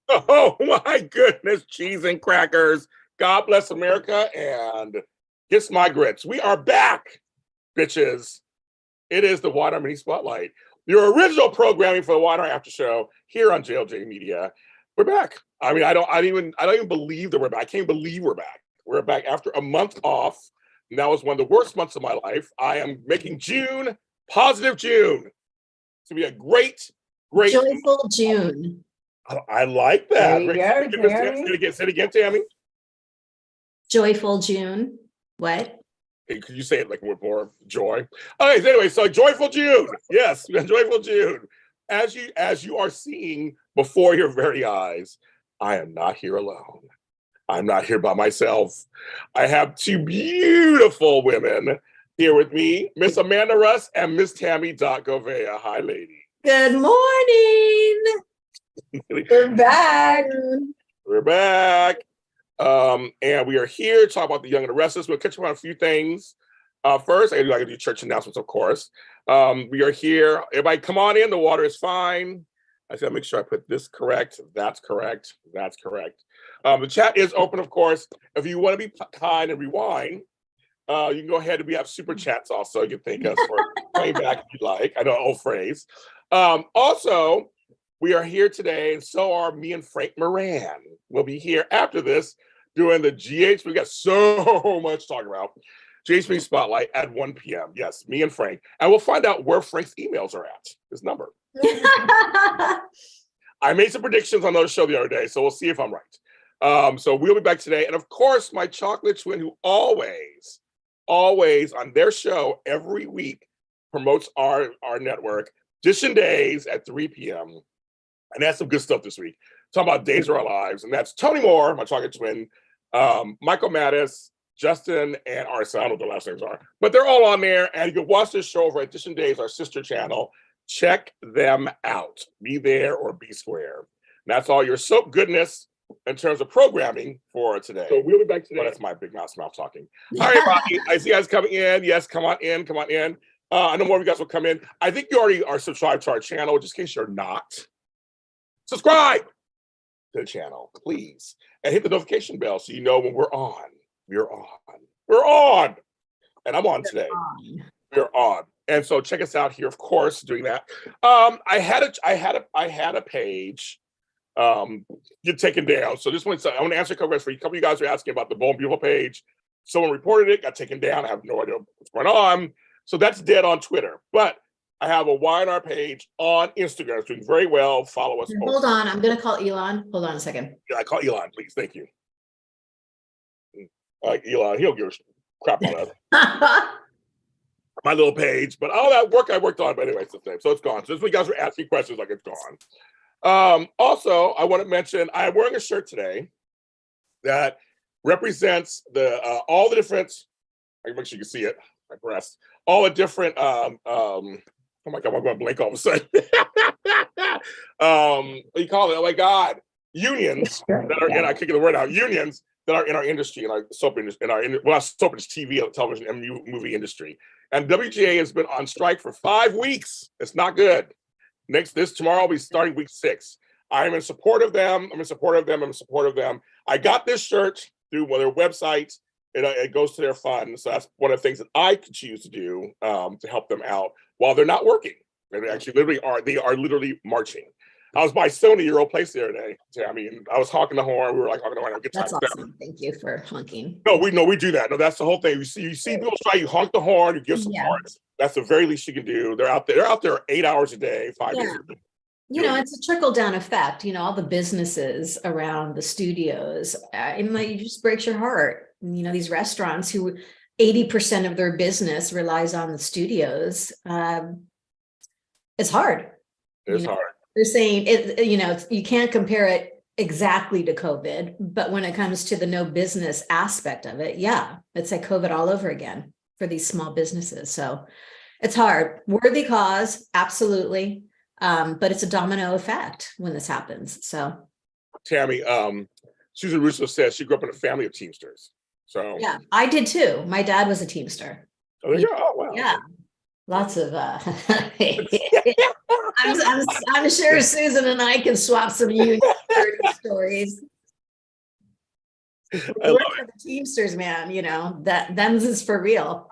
Oh my goodness, cheese and crackers. God bless America and kiss my grits. We are back, bitches. It is the Water Mini Spotlight, your original programming for the Water After Show here on JLJ Media. We're back. I mean, I don't even believe that we're back. I can't believe we're back. We're back after a month off. And that was one of the worst months of my life. I am making June positive June. It's gonna be a great joyful June. I like that. There you go. Say it again, Tami. Joyful June. What? Hey, could you say it like with more joy? Okay, so anyway, so joyful June. Yes, joyful June. As you are seeing before your very eyes, I am not here alone. I'm not here by myself. I have two beautiful women here with me, Miss Amanda Russ and Miss Tami Govea. Hi, lady. Good morning. We're back. We're back. And we are here to talk about the Young and the Restless. We'll catch up on a few things. First, I like to do church announcements, of course. We are here. Everybody come on in. The water is fine. I gotta make sure I put this correct. That's correct. That's correct. The chat is open, of course. If you want to be kind and rewind, you can go ahead and we have super chats also. You can thank us for playing back if you like. I know, old phrase. Also, we are here today, and so are me and Frank Moran. We'll be here after this doing the GH. We got so much to talk about. GHB Spotlight at 1 p.m. Yes, me and Frank. And we'll find out where Frank's emails are at, his number. I made some predictions on the show the other day, so we'll see if I'm right. So we'll be back today. And of course, my chocolate twin, who always on their show every week promotes our network, Edition Days at 3 p.m. And that's some good stuff this week. Talking about Days of Our Lives. And that's Tony Moore, my chocolate twin, Michael Mattis, Justin, and Arson. I don't know what their last names are. But they're all on there. And you can watch this show over at Edition Days, our sister channel. Check them out. Be there or be square. And that's all your soap goodness in terms of programming for today. So we'll be back today. Oh, that's my big mouth talking. All right, Rocky. I see you guys coming in. Yes, come on in. Come on in. I know more of you guys will come in. I think you already are subscribed to our channel, just in case you're not. Subscribe to the channel, please. And hit the notification bell so you know when we're on. We're on. And I'm on today. We're on. And so check us out here, of course, doing that. I had a page get taken down. So this one, I want to answer a couple questions for you. A couple of you guys are asking about the Bold and Beautiful page. Someone reported it, got taken down. I have no idea what's going on. So that's dead on Twitter. But I have a Y&R page on Instagram. It's doing very well. Follow us. Hold on. I'm going to call Elon. Hold on a second. Yeah, I call Elon, please. Thank you. Elon, he'll give us crap on us. My little page, but all that work I worked on, but anyway, it's the same. So it's gone. So this week, guys were asking questions like it's gone. Also, I want to mention I'm wearing a shirt today that represents the all the different. I can make sure you can see it. My breast. All the different. Oh my God, I'm going to blink all of a sudden. What do you call it? Oh my God, unions that are in. I can't get the word out. Unions that are in our industry, in our soap industry, soap industry, TV, television, and movie industry. And WGA has been on strike for 5 weeks. It's not good. Tomorrow I'll be starting week 6. I'm in support of them. I got this shirt through one of their websites. It goes to their fund. So that's one of the things that I could choose to do to help them out while they're not working. They actually are literally marching. I was by a 70-year-old place the other day, Tami, and I was honking the horn. We were like honking the horn. That's awesome. Thank you for honking. No, we do that. No, that's the whole thing. You see people try, you honk the horn, you give some hearts. That's the very least you can do. They're out there 8 hours a day, 5 days a day. It's a trickle-down effect. All the businesses around the studios, it just breaks your heart. These restaurants who 80% of their business relies on the studios. It's hard. It's hard. They're saying you can't compare it exactly to COVID, but when it comes to the no business aspect of it, it's like COVID all over again for these small businesses. So it's hard. Worthy cause, absolutely. But it's a domino effect when this happens. So Tami, Susan Russo says she grew up in a family of Teamsters. So yeah, I did too. My dad was a Teamster. Oh, there you go. Oh, wow. Yeah. Lots of I'm sure Susan and I can swap some unions dirty stories. I love Work for the Teamsters, man. That them's is for real.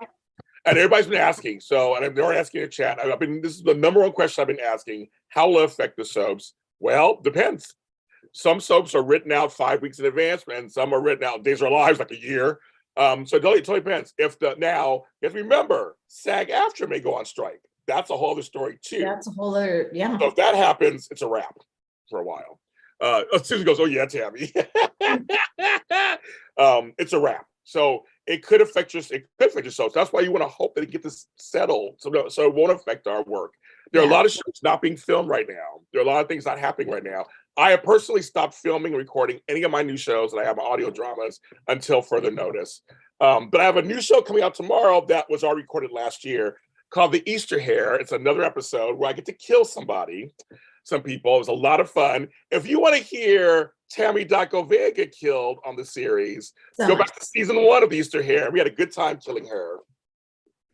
And everybody's been asking. So, and they're asking in chat. This is the number one question I've been asking. How will it affect the soaps? Well, depends. Some soaps are written out 5 weeks in advance, and some are written out Days of Our Lives like a year. So it totally depends. Now, you have to remember, SAG-AFTRA may go on strike. That's a whole other story too. That's a whole other, yeah. So if that happens, it's a wrap for a while. Susan goes, "Oh yeah, Tami." It's a wrap. So it could affect your soaps. That's why you want to hope that it gets this settled, so it won't affect our work. There are a lot of shows not being filmed right now. There are a lot of things not happening right now. I have personally stopped filming and recording any of my new shows, and I have my audio dramas until further notice. But I have a new show coming out tomorrow that was already recorded last year called The Easter Hare. It's another episode where I get to kill some people. It was a lot of fun. If you want to hear Tami Govea get killed on the series, go back to season 1 of The Easter Hare. We had a good time killing her.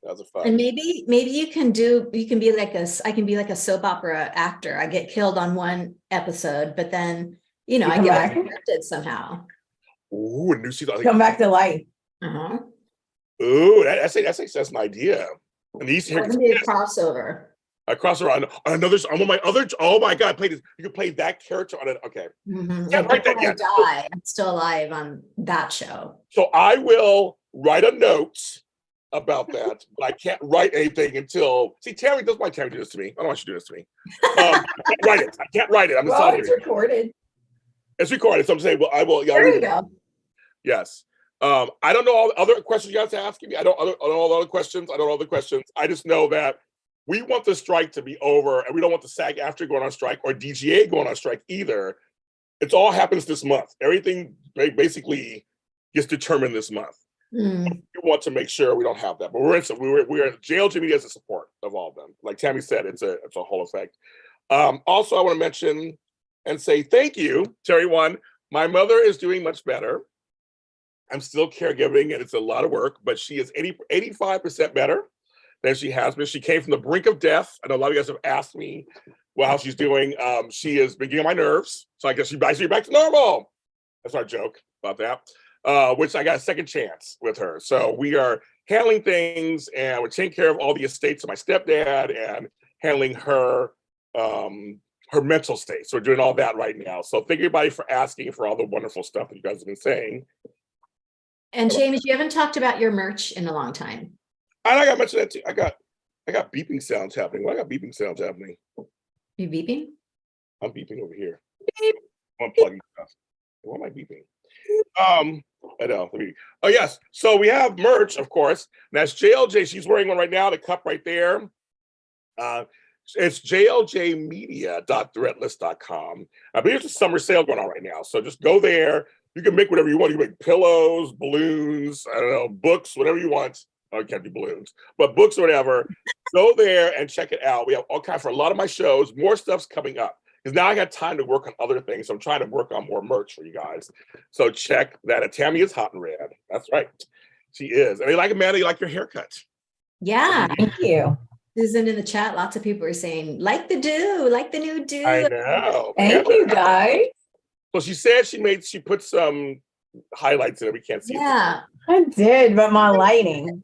That was a fun. And maybe you can be like I can be like a soap opera actor. I get killed on one episode, but then, I get resurrected somehow. Ooh, a new season. Come back to life. Uh-huh. Ooh, that's an idea. And the Easter Hare be a crossover. A crossover on another. On my other. Oh my God! You can play that character on it. Okay. Mm-hmm. Can't write that yet. I'm still alive on that show. So I will write a note about that, but I can't write anything until. See, Tami does. Why Tami do this to me? I don't want you to do this to me. I can't write it. I can't write it. I'm sorry. It's recorded. It's recorded. So I'm saying, well, I will. Yeah, there you go. Yes. I don't know all the other questions you guys are asking me. I don't know all the other questions. I just know that we want the strike to be over, and we don't want the SAG-AFTRA going on strike or DGA going on strike either. It all happens this month. Everything basically gets determined this month. We want to make sure we don't have that, but we're JLJ Media as a support of all of them. Like Tami said, it's a whole effect. Also, I want to mention and say thank you to everyone. My mother is doing much better. I'm still caregiving, and it's a lot of work, but she is 85% better than she has been. She came from the brink of death. I know a lot of you guys have asked me how she's doing. She is beginning my nerves, so I guess she's back to normal. That's our joke about that, which I got a second chance with her. So we are handling things, and we're taking care of all the estates of my stepdad and handling her mental state. So we're doing all that right now. So thank everybody for asking for all the wonderful stuff that you guys have been saying. And James, you haven't talked about your merch in a long time. And I got to mention that too. I got beeping sounds happening. Why I got beeping sounds happening? You beeping? I'm beeping over here. Beep. I'm unplugging stuff. Why am I beeping? I know. Oh yes. So we have merch, of course. And that's JLJ. She's wearing one right now. The cup right there. It's jljmedia.threadless.com. I believe there's a summer sale going on right now. So just go there. You can make whatever you want. You can make pillows, balloons, I don't know, books, whatever you want. Oh, you can't do balloons, but books or whatever. Go there and check it out. We have all kinds for a lot of my shows. More stuff's coming up because now I got time to work on other things. So I'm trying to work on more merch for you guys. So check that out. Tami is hot and red. That's right. She is. And they like Amanda, you like your haircut. Yeah. Thank you. Susan in the chat, lots of people are saying, like the new do. I know. Thank you, guys. So she said she put some highlights in it. We can't see. Yeah, I did, but my lighting.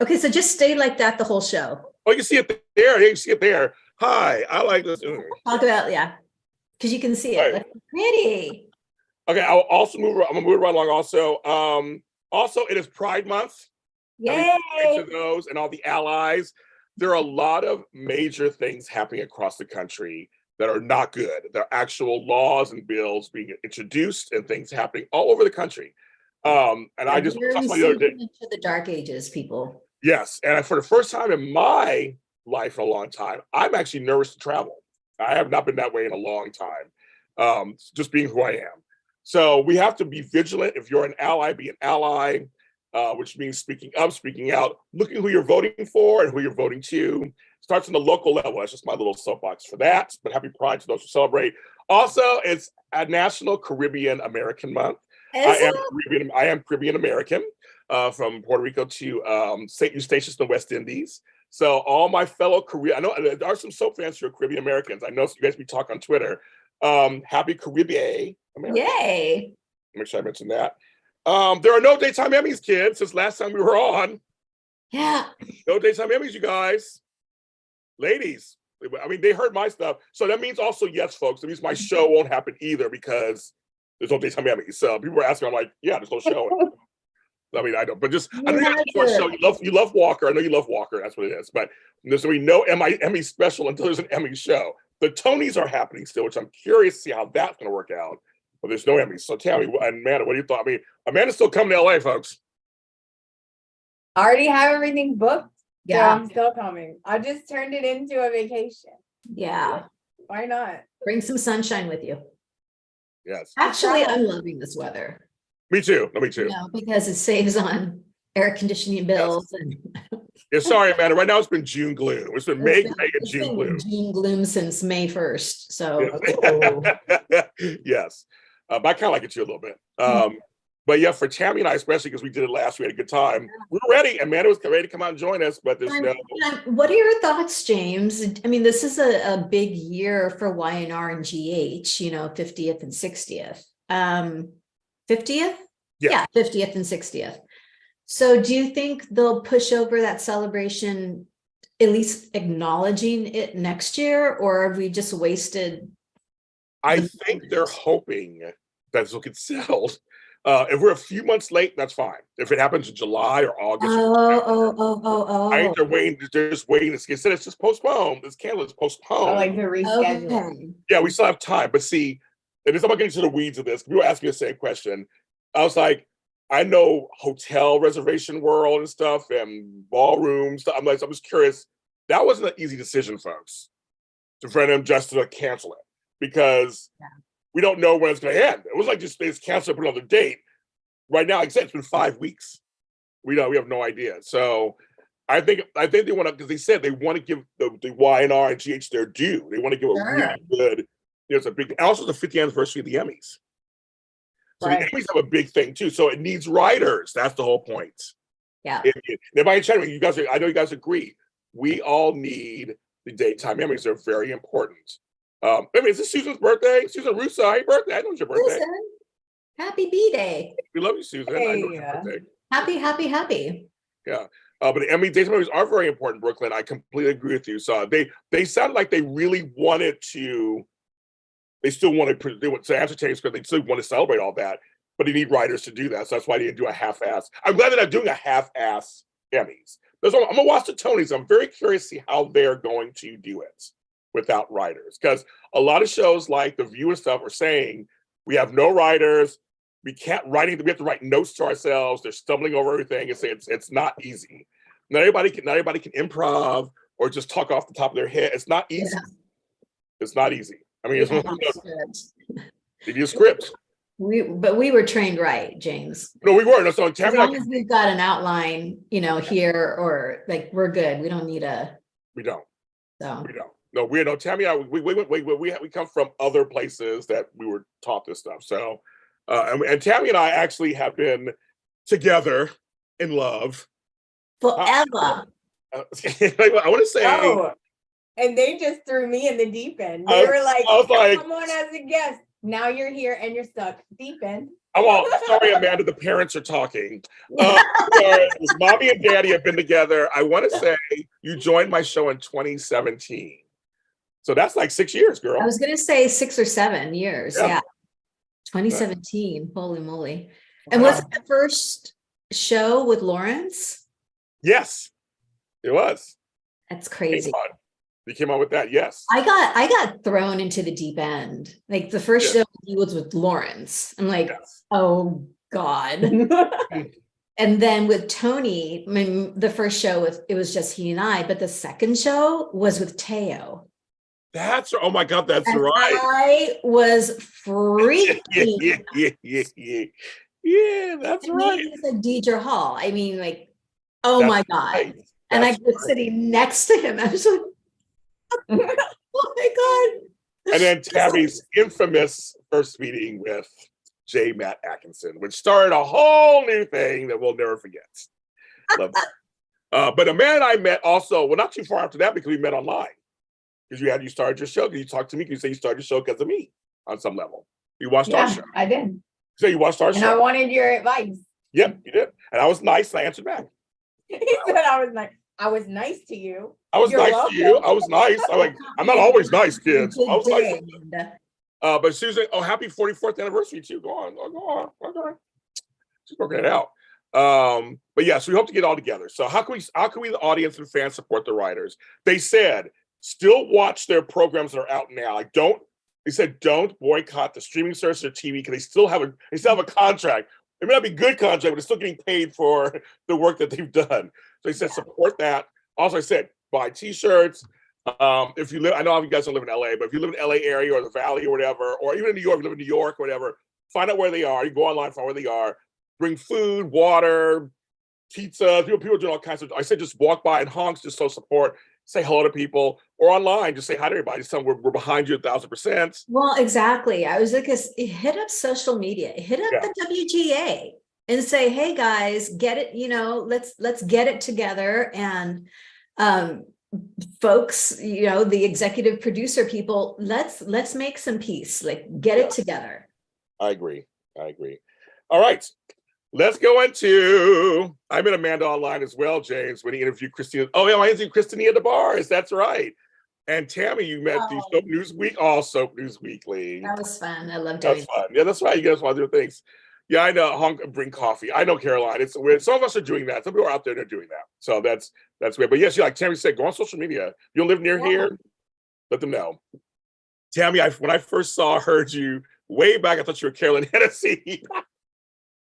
Okay, so just stay like that the whole show. Oh, you can see it there. You can see it there. Hi, I like this. Talk about, because you can see it. Right. That's pretty. Okay, I'll also I'm gonna move right along. Also, it is Pride Month. Yay! To those and all the allies. There are a lot of major things happening across the country that are not good. There are actual laws and bills being introduced and things happening all over the country. And I just talked about the other day. Into the dark ages, people. Yes, and for the first time in my life in a long time, I'm actually nervous to travel. I have not been that way in a long time, just being who I am. So we have to be vigilant. If you're an ally, be an ally, which means speaking up, speaking out, looking who you're voting for and who you're voting to. Starts on the local level. That's just my little soapbox for that. But happy Pride to those who celebrate. Also, it's a National Caribbean American Month. I am Caribbean American, from Puerto Rico to St. Eustatius in the West Indies. So all my fellow Caribbean, I know there are some soap fans who are Caribbean Americans. I know you guys be talking on Twitter. Happy Caribbean. Yay. Make sure I mentioned that. There are no daytime Emmys, kids, since last time we were on. Yeah. No daytime Emmys, you guys. Ladies. I mean, they heard my stuff. So that means also, yes, folks, that means my show won't happen either because there's no daytime Emmys. So people were asking, I'm like, yeah, there's no show. I mean, I don't, but just, I know you guys show. You love Walker. I know you love Walker. That's what it is. But there's going to be no Emmy special until there's an Emmy show. The Tonys are happening still, which I'm curious to see how that's going to work out. But there's no Emmys. So Tami and Amanda, what do you thought? I mean, Amanda's still coming to LA, folks. I already have everything booked. Yeah. So I'm still coming. I just turned it into a vacation. Yeah. Why not? Bring some sunshine with you. Yes. Actually, I'm loving this weather. Me too. No, me too. You know, because it saves on air conditioning bills. And Yeah, sorry, Amanda. Right now it's been June gloom. It's been May and June gloom. June gloom since May 1st. So Yeah. Yes. But I kind of like it too a little bit. But yeah, for Tami and I, especially because we did it last, we had a good time. We were ready. Amanda was ready to come out and join us, but there's no. What are your thoughts, James? I mean, this is a big year for YNR and GH, you know, 50th and 60th. 50th? Yeah, 50th and 60th. So do you think they'll push over that celebration, at least acknowledging it next year, or have we just wasted? I think they're hoping that this will get settled. If we're a few months late, that's fine. If it happens in July or August, I think they're waiting. They're just waiting. It's just postponed. This candle is postponed. I like to reschedule. Okay. Yeah, we still have time. But see, and it's about getting to the weeds of this. People ask me the same question. I was like, I know hotel reservation world and stuff and ballrooms. I'm just curious. That wasn't an easy decision, folks, for them just to cancel it because we don't know when it's going to end. It was like just cancel it, put another date. Right now, like I said, it's been 5 weeks. We have no idea. So I think they want to, because they said they want to give the YNR and GH their due. They want to give a really good. It's a big. Also, the 50th anniversary of the Emmys. So the Emmys have a big thing too. So it needs writers. That's the whole point. Yeah. Everybody chatting, you guys. I know you guys agree. We all need the daytime Emmys. They're very important. I mean, is this Susan's birthday? Susan Russo, happy birthday! I know it's your birthday. Susan, happy B-Day. We love you, Susan. Hey. I know it's your birthday. Happy. Yeah. But the daytime Emmys are very important, Brooklyn. I completely agree with you. So they sound like they really wanted to. They still want to answer Taylor's because they still want to celebrate all that, but they need writers to do that. So that's why they didn't do a half-ass. I'm glad they're not doing a half-ass Emmys. I'm gonna watch the Tonys. I'm very curious to see how they're going to do it without writers, because a lot of shows like The View and stuff are saying we have no writers. We can't write anything. We have to write notes to ourselves. They're stumbling over everything. It's not easy. Not everybody can improv or just talk off the top of their head. It's not easy. Yeah. It's not easy. I mean, give you a script. But we were trained right, James. No, we weren't. So as long as we've got an outline, here, or like we're good. We don't need a. We don't. So we don't. No, we don't. Tami, we come from other places that we were taught this stuff. So, and Tami and I actually have been together in love forever. I want to say. Oh, and they just threw me in the deep end. They were like, "Come on as a guest." Now you're here and you're stuck deep end. Sorry, Amanda. The parents are talking. Mommy and Daddy have been together. I want to say you joined my show in 2017. So that's like 6 years, girl. I was going to say 6 or 7 years. Yeah. 2017. Holy moly. And was it the first show with Lawrence? Yes, it was. That's crazy. You came out with that, yes. I got thrown into the deep end. Like the first show was with Lawrence. I'm like, oh God. And then with Tony, the first show it was just he and I, but the second show was with Teo. Oh my God, that's right. I was freaking. Yeah, that's right. He's like Deidre Hall. I mean, like, oh my God. Right. And I was sitting next to him. I was like, oh my God. And then Tami's infamous first meeting with J. Matt Atkinson, which started a whole new thing that we'll never forget. But Amanda and I met also, well, not too far after that because we met online. Because you started your show, because you talked to me, because you said you started your show because of me. on some level. You watched our show. I did. So you watched our And show. I wanted your advice. Yep, you did. And I was nice. And I answered back. He said I was nice. I was nice to you. I was You're nice welcome. to you. I was nice. I'm not always nice, kids. I was nice. Amanda. But Susan, happy 44th anniversary to you. Go on. Okay. She's working it out. But yeah, so we hope to get all together. So how can we, the audience and fans, support the writers? They said, still watch their programs that are out now. Like, they said, don't boycott the streaming service or TV because they still have a contract. It may not be good contract, but they're still getting paid for the work that they've done. So they said, support that. Also, I said, buy T-shirts. If you live, I know you guys don't live in LA, but if you live in LA area or the Valley or whatever, or even in New York, if you live in New York or whatever, find out where they are. You go online, find where they are. Bring food, water, pizza. People doing all kinds of. I said, just walk by and honk, just show support. Say hello to people, or online, just say hi to everybody. Just tell them we're behind you 1,000%. Well, exactly. I was like, hit up social media, hit up the WGA, and say, hey guys, get it. Let's get it together. And folks, the executive producer people, let's make some peace. Like, get it together. I agree. All right. Let's go into, I met Amanda online as well, James, when he interviewed Christina. Oh, yeah, I interviewed Christina at the bars. That's right. And Tami, you met the Soap News Week, Soap News Weekly. That was fun. I loved doing it. That's fun. Yeah, that's right. You guys want to do things. Yeah, I know. Bring coffee. I know, Caroline. It's weird. Some of us are doing that. Some people are out there and they're doing that. So that's weird. But yes, like Tami said, go on social media. You live near here, let them know. Tami, when I first heard you way back, I thought you were Carolyn Hennessy.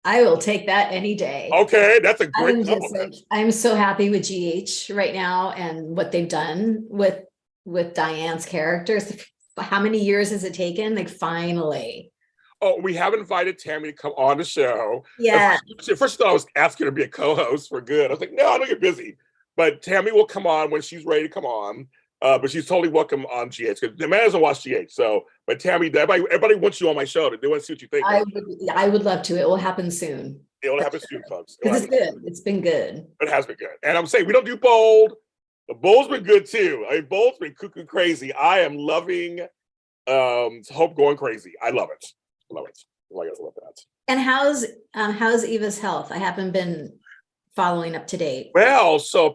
I will take that any day. Okay, that's a great compliment. I'm so happy with GH right now and what they've done with Diane's characters. How many years has it taken? Like, finally. Oh, we have invited Tami to come on the show. Yeah. First I was asking her to be a co-host for good. I was like, no, I know you're busy. But Tami will come on when she's ready to come on. But she's totally welcome on GH because the man doesn't watch GH. So, but Tami, everybody wants you on my show. They want to see what you think. I would love to. It will happen soon. It will happen soon, folks. It's good. It's been good. It has been good. And I'm saying we don't do Bold. The Bold's been good too. I mean, Bold's been cuckoo crazy. I am loving Hope going crazy. I love it. I love that. And how's Eva's health? I haven't been following up to date. Well, so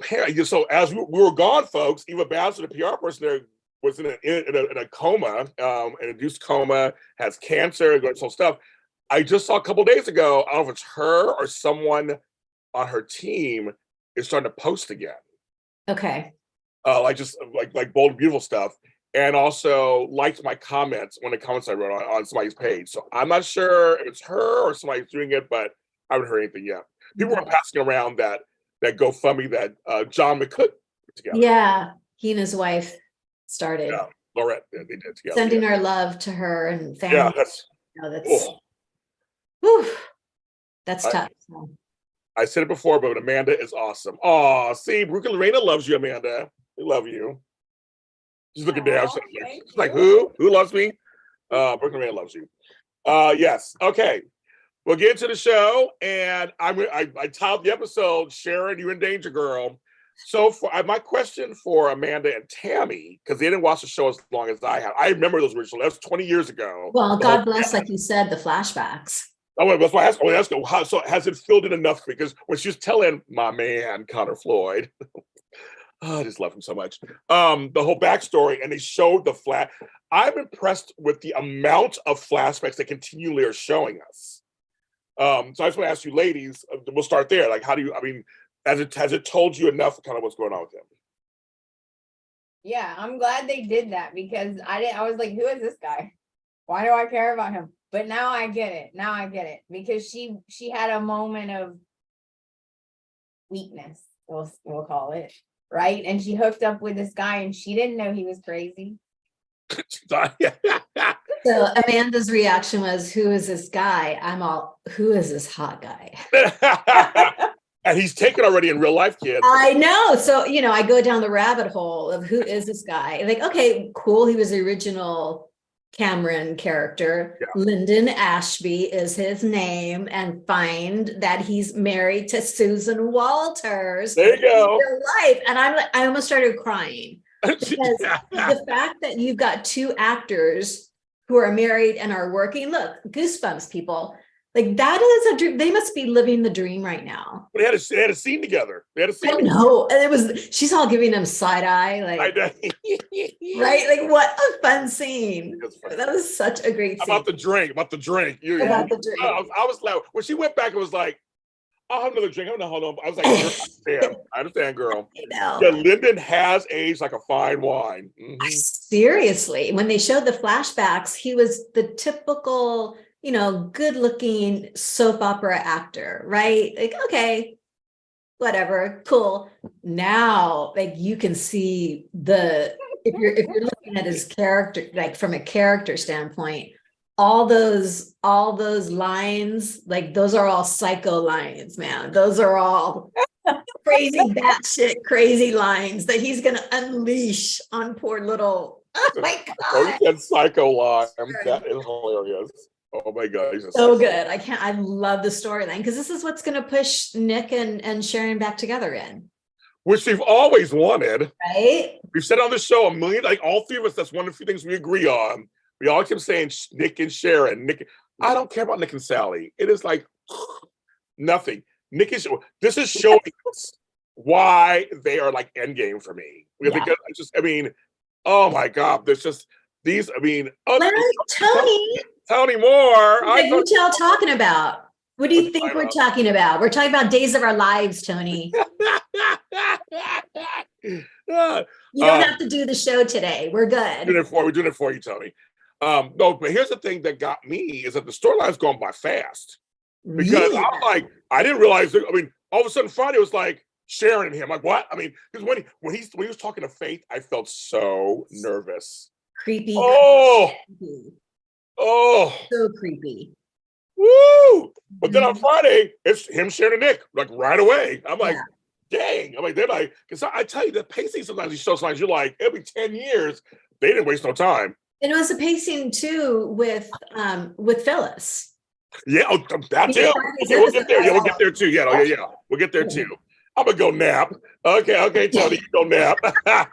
as we were gone, folks, Eva Bowser, the PR person there, was in a coma, an induced coma, has cancer, doing some stuff. I just saw a couple days ago, I don't know if it's her or someone on her team is starting to post again. Okay. Like bold, beautiful stuff. And also liked my comments when the comments I wrote on somebody's page. So I'm not sure if it's her or somebody's doing it, but I haven't heard anything yet. People were passing around that GoFundMe that John McCook put together. Yeah, he and his wife started. Yeah, Laurette, they did together. Sending our love to her and family. Yeah, that's tough. I said it before, but Amanda is awesome. Oh, see, Brooke and Lorena loves you, Amanda. We love you. She's looking down. She's like, who? Who loves me? Brooke and Lorena loves you. Yes. Okay. We'll get into the show, and I titled the episode, Sharon, You in Danger, Girl. So my question for Amanda and Tami, because they didn't watch the show as long as I have. I remember those original. That was 20 years ago. Well, God bless, like you said, the flashbacks. That's why I asked her, so has it filled in enough? Because when she was telling my man, Connor Floyd, I just love him so much, the whole backstory, and they showed the I'm impressed with the amount of flashbacks they continually are showing us. So I just want to ask you ladies, we'll start there. Like, has it told you enough of kind of what's going on with him? Yeah, I'm glad they did that because I was like, who is this guy? Why do I care about him? But now I get it. Because she had a moment of weakness, we'll call it, right? And she hooked up with this guy and she didn't know he was crazy. So Amanda's reaction was, who is this guy? I'm all, who is this hot guy? And he's taken already in real life, kid. I know. So, I go down the rabbit hole of who is this guy? Like, okay, cool. He was the original Cameron character. Yeah. Lyndon Ashby is his name, and find that he's married to Susan Walters. There you go. Real life. And I almost started crying because the fact that you've got two actors who are married and are working. Look, goosebumps, people. Like that is a dream. They must be living the dream right now. But they had a scene together. They had a scene. I know. And it was, she's all giving him side eye, like, right? Like what a fun scene. That was such a great scene. About the drink. About the drink. I was like, when she went back, it was like, I'll have another drink. I don't know how long. I was like, I understand, girl. I know. Yeah, Lyndon has aged like a fine wine. Mm-hmm. Seriously, when they showed the flashbacks, he was the typical, good looking soap opera actor, right? Like, okay, whatever, cool. Now, like you can see if you're looking at his character, like from a character standpoint, all those lines, like those are all psycho lines, man. Those are all crazy, batshit crazy lines that he's gonna unleash on poor little. Oh my god! Oh, you said psycho line. That is hilarious. Oh my god, he's so good. I love the storyline because this is what's gonna push Nick and Sharon back together in. Which we've always wanted. Right? We've said on the show a million, like all three of us, that's one of the few things we agree on. We all keep saying Nick and Sharon. I don't care about Nick and Sally. It is like nothing. This is showing us why they are like endgame for me. Because oh my God, there's just these, Tony Moore. What are y'all talking about? What do you think we're talking about? We're talking about Days of Our Lives, Tony. You don't have to do the show today. We're good. We're doing it for you, Tony. No, but here's the thing that got me is that the storyline's gone by fast. Because I'm like, I didn't realize all of a sudden Friday was like Sharon and him. Like, what? Because when he was talking to Faith, I felt so nervous. Creepy. Oh, so creepy. Woo! But then on Friday, it's him, Sharon, and Nick, like right away. I'm like, dang. I'm like, they're like, because I tell you, the pacing sometimes these show signs, you're like, it'll be 10 years. They didn't waste no time. And it was a pacing too with Phyllis. Yeah, that too. Okay, we'll get there. Yeah, we'll get there too. Yeah, we'll get there too. I'm gonna go nap. Okay, Tony, you go nap. I'm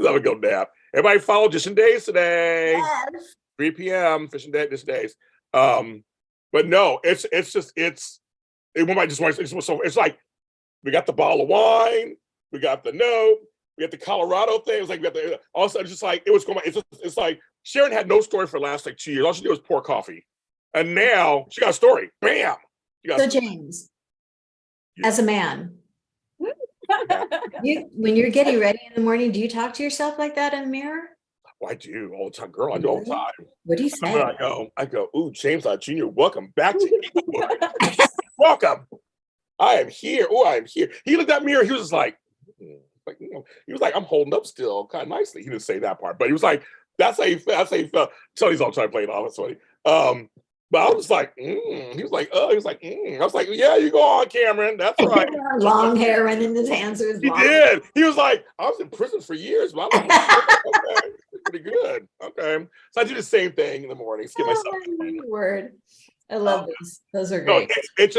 gonna go nap. Everybody follow Fishing Days today. Yes. 3 p.m. Fishing Days. But no, it's like we got the bottle of wine, we got the note, we got the Colorado thing. It was like we got the also just like it was going. It's like Sharon had no story for the last like 2 years. All she did was pour coffee, and now she got a story. Bam. So James, as a man, when you're getting ready in the morning, do you talk to yourself like that in the mirror? Oh, I do all the time, girl. I do all the time. What do you say? I go. Ooh, James Jr. Welcome back to welcome. I am here. Oh, I am here. He looked at the mirror. He was just like he was like, I'm holding up still, kind of nicely. He didn't say that part, but he was like, that's how he felt. Tony's all trying to play it off. That's funny. But I was like, he was like, I was like, yeah, you go on, Cameron. That's right. Long hair running his hands through his He did. He was like, I was in prison for years, but I'm like, okay, pretty good. Okay. So I do the same thing in the morning. Get myself word. I love those. Those are great. No, it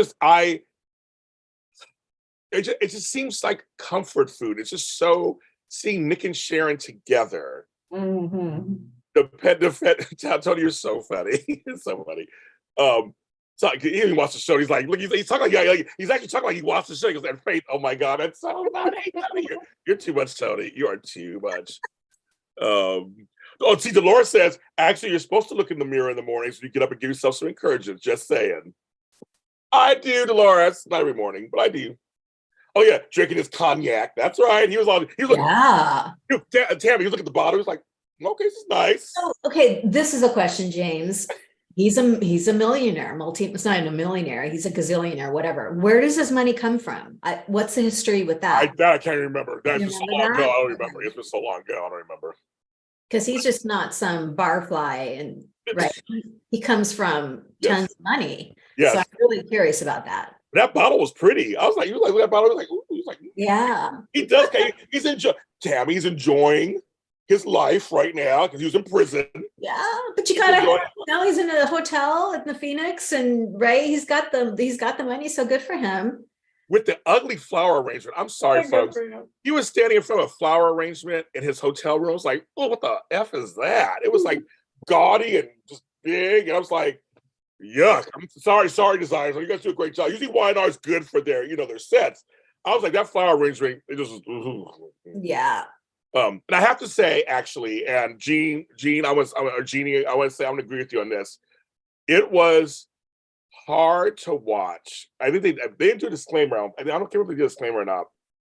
just seems like comfort food. It's just so seeing Nick and Sharon together. Mm-hmm. The Tony, you're so funny. It's so funny. So he even watched the show. He's like, look, he's talking like he's actually talking like he watched the show. He goes, "And Faith, oh my God, that's so funny. You're too much, Tony. You are too much." See, Dolores says, actually, you're supposed to look in the mirror in the morning so you get up and give yourself some encouragement. Just saying. I do, Dolores. Not every morning, but I do. Oh yeah, drinking his cognac. That's right. He was like, Tami, he was looking at the bottle. He was like, okay, this is nice. Oh, okay, this is a question, James. He's a millionaire, it's not a millionaire. He's a gazillionaire, whatever. Where does his money come from? What's the history with that? I can't remember. That's been so long ago. I don't remember. It's been so long ago. I don't remember. Because he's just not some barfly, and right, he comes from tons of money. Yes. So I'm really curious about that. That bottle was pretty. I was like, look at that bottle. I was like, ooh, he was like, yeah. He does. He's Tami's enjoying his life right now because he was in prison. Yeah, but you gotta. Now he's in a hotel in the Phoenix, and right, he's got the money. So good for him. with the ugly flower arrangement. I'm sorry, Good folks. for him. He was standing in front of a flower arrangement in his hotel room. I was like, oh, what the F is that? It was like gaudy and just big. And I was like, yuck. I'm sorry, designers. You guys do a great job. Usually Y&R is good for their, their sets. I was like, that flower arrangement, it just Yeah. and I have to say, actually, and Jeannie, I want to say, I'm gonna agree with you on this. It was hard to watch. I think they didn't do a disclaimer. I don't care if they did a disclaimer or not.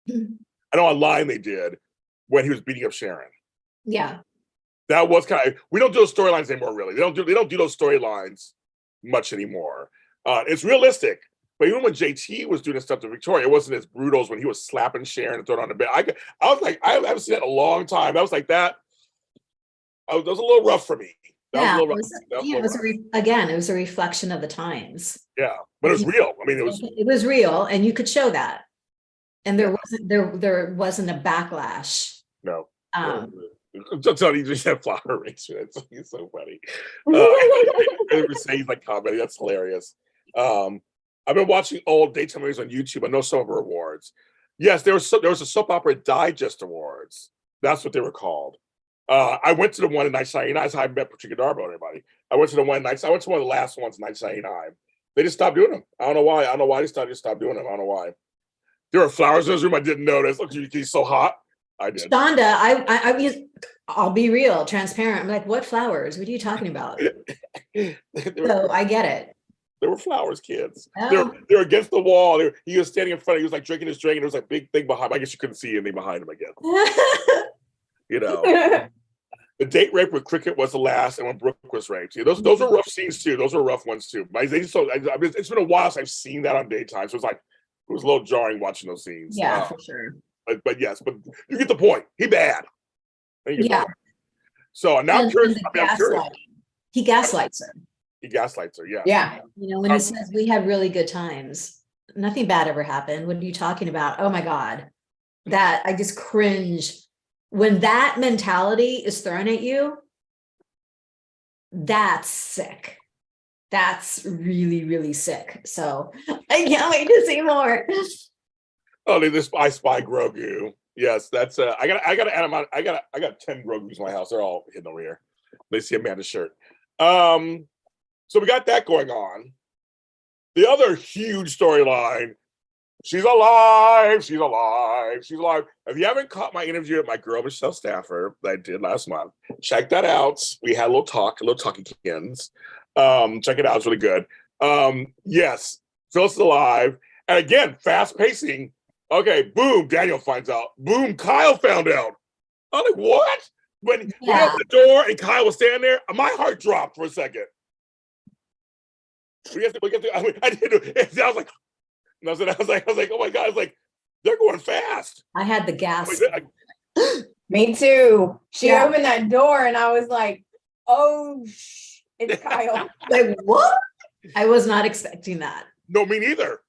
I know online they did when he was beating up Sharon. Yeah. That was kind of, we don't do those storylines anymore, really. They don't do those storylines much anymore. It's realistic. But even when JT was doing stuff to Victoria, it wasn't as brutal as when he was slapping Sharon and throwing on the bed. I was like, I haven't seen that in a long time. I was like, that was a little rough for me. Yeah, it was a reflection of the times. Yeah, but it was real. I mean, it was real, and you could show that. And there wasn't a backlash. No. Just tell you just have flower arrangement. It's so funny. He's like comedy. That's hilarious. I've been watching old daytime movies on YouTube. I know some of her awards. Yes, there was a soap opera digest awards. That's what they were called. I went to the one in 1999. That's how I met Patricia Darbo and everybody. I went to one of the last ones in 1999. They just stopped doing them. I don't know why. I don't know why they stopped doing them. I don't know why. There were flowers in his room I didn't notice. Look, he's so hot. I did. Shonda, I'll be real, transparent. I'm like, what flowers? What are you talking about? So I get it. There were flowers, kids. Oh. They're against the wall. He was standing in front. He was like drinking his drink, and there was like big thing behind him. I guess you couldn't see anything behind him. I guess. The date rape with Cricket was the last, and when Brooke was raped. Those are rough scenes too. Those are rough ones too. It's been a while since I've seen that on daytime, so it was a little jarring watching those scenes. Yeah, for sure. But yes, but you get the point. He bad. Yeah. So now I'm curious. He gaslights her. He gaslights her. Yeah. Yeah. When he says we had really good times, nothing bad ever happened. What are you talking about? Oh my God, that I just cringe when that mentality is thrown at you. That's sick. That's really, really sick. So I can't wait to see more. Oh, I spy Grogu. Yes, that's I got to add them on. I got 10 Grogus in my house. They're all hidden over here. They see Amanda's shirt. So we got that going on. The other huge storyline, she's alive. She's alive. She's alive. If you haven't caught my interview with my girl Michelle Stafford that I did last month, check that out. We had a little talkie-kins. Check it out. It's really good. Yes, Phyllis is alive. And again, fast pacing. Okay, boom, Daniel finds out. Boom, Kyle found out. I'm like, what? When we opened the door and Kyle was standing there, my heart dropped for a second. I was like, oh my God, I was like, they're going fast. I had the gas. Me too. She opened that door and I was like, oh, it's Kyle. Like, what? I was not expecting that. No, me neither.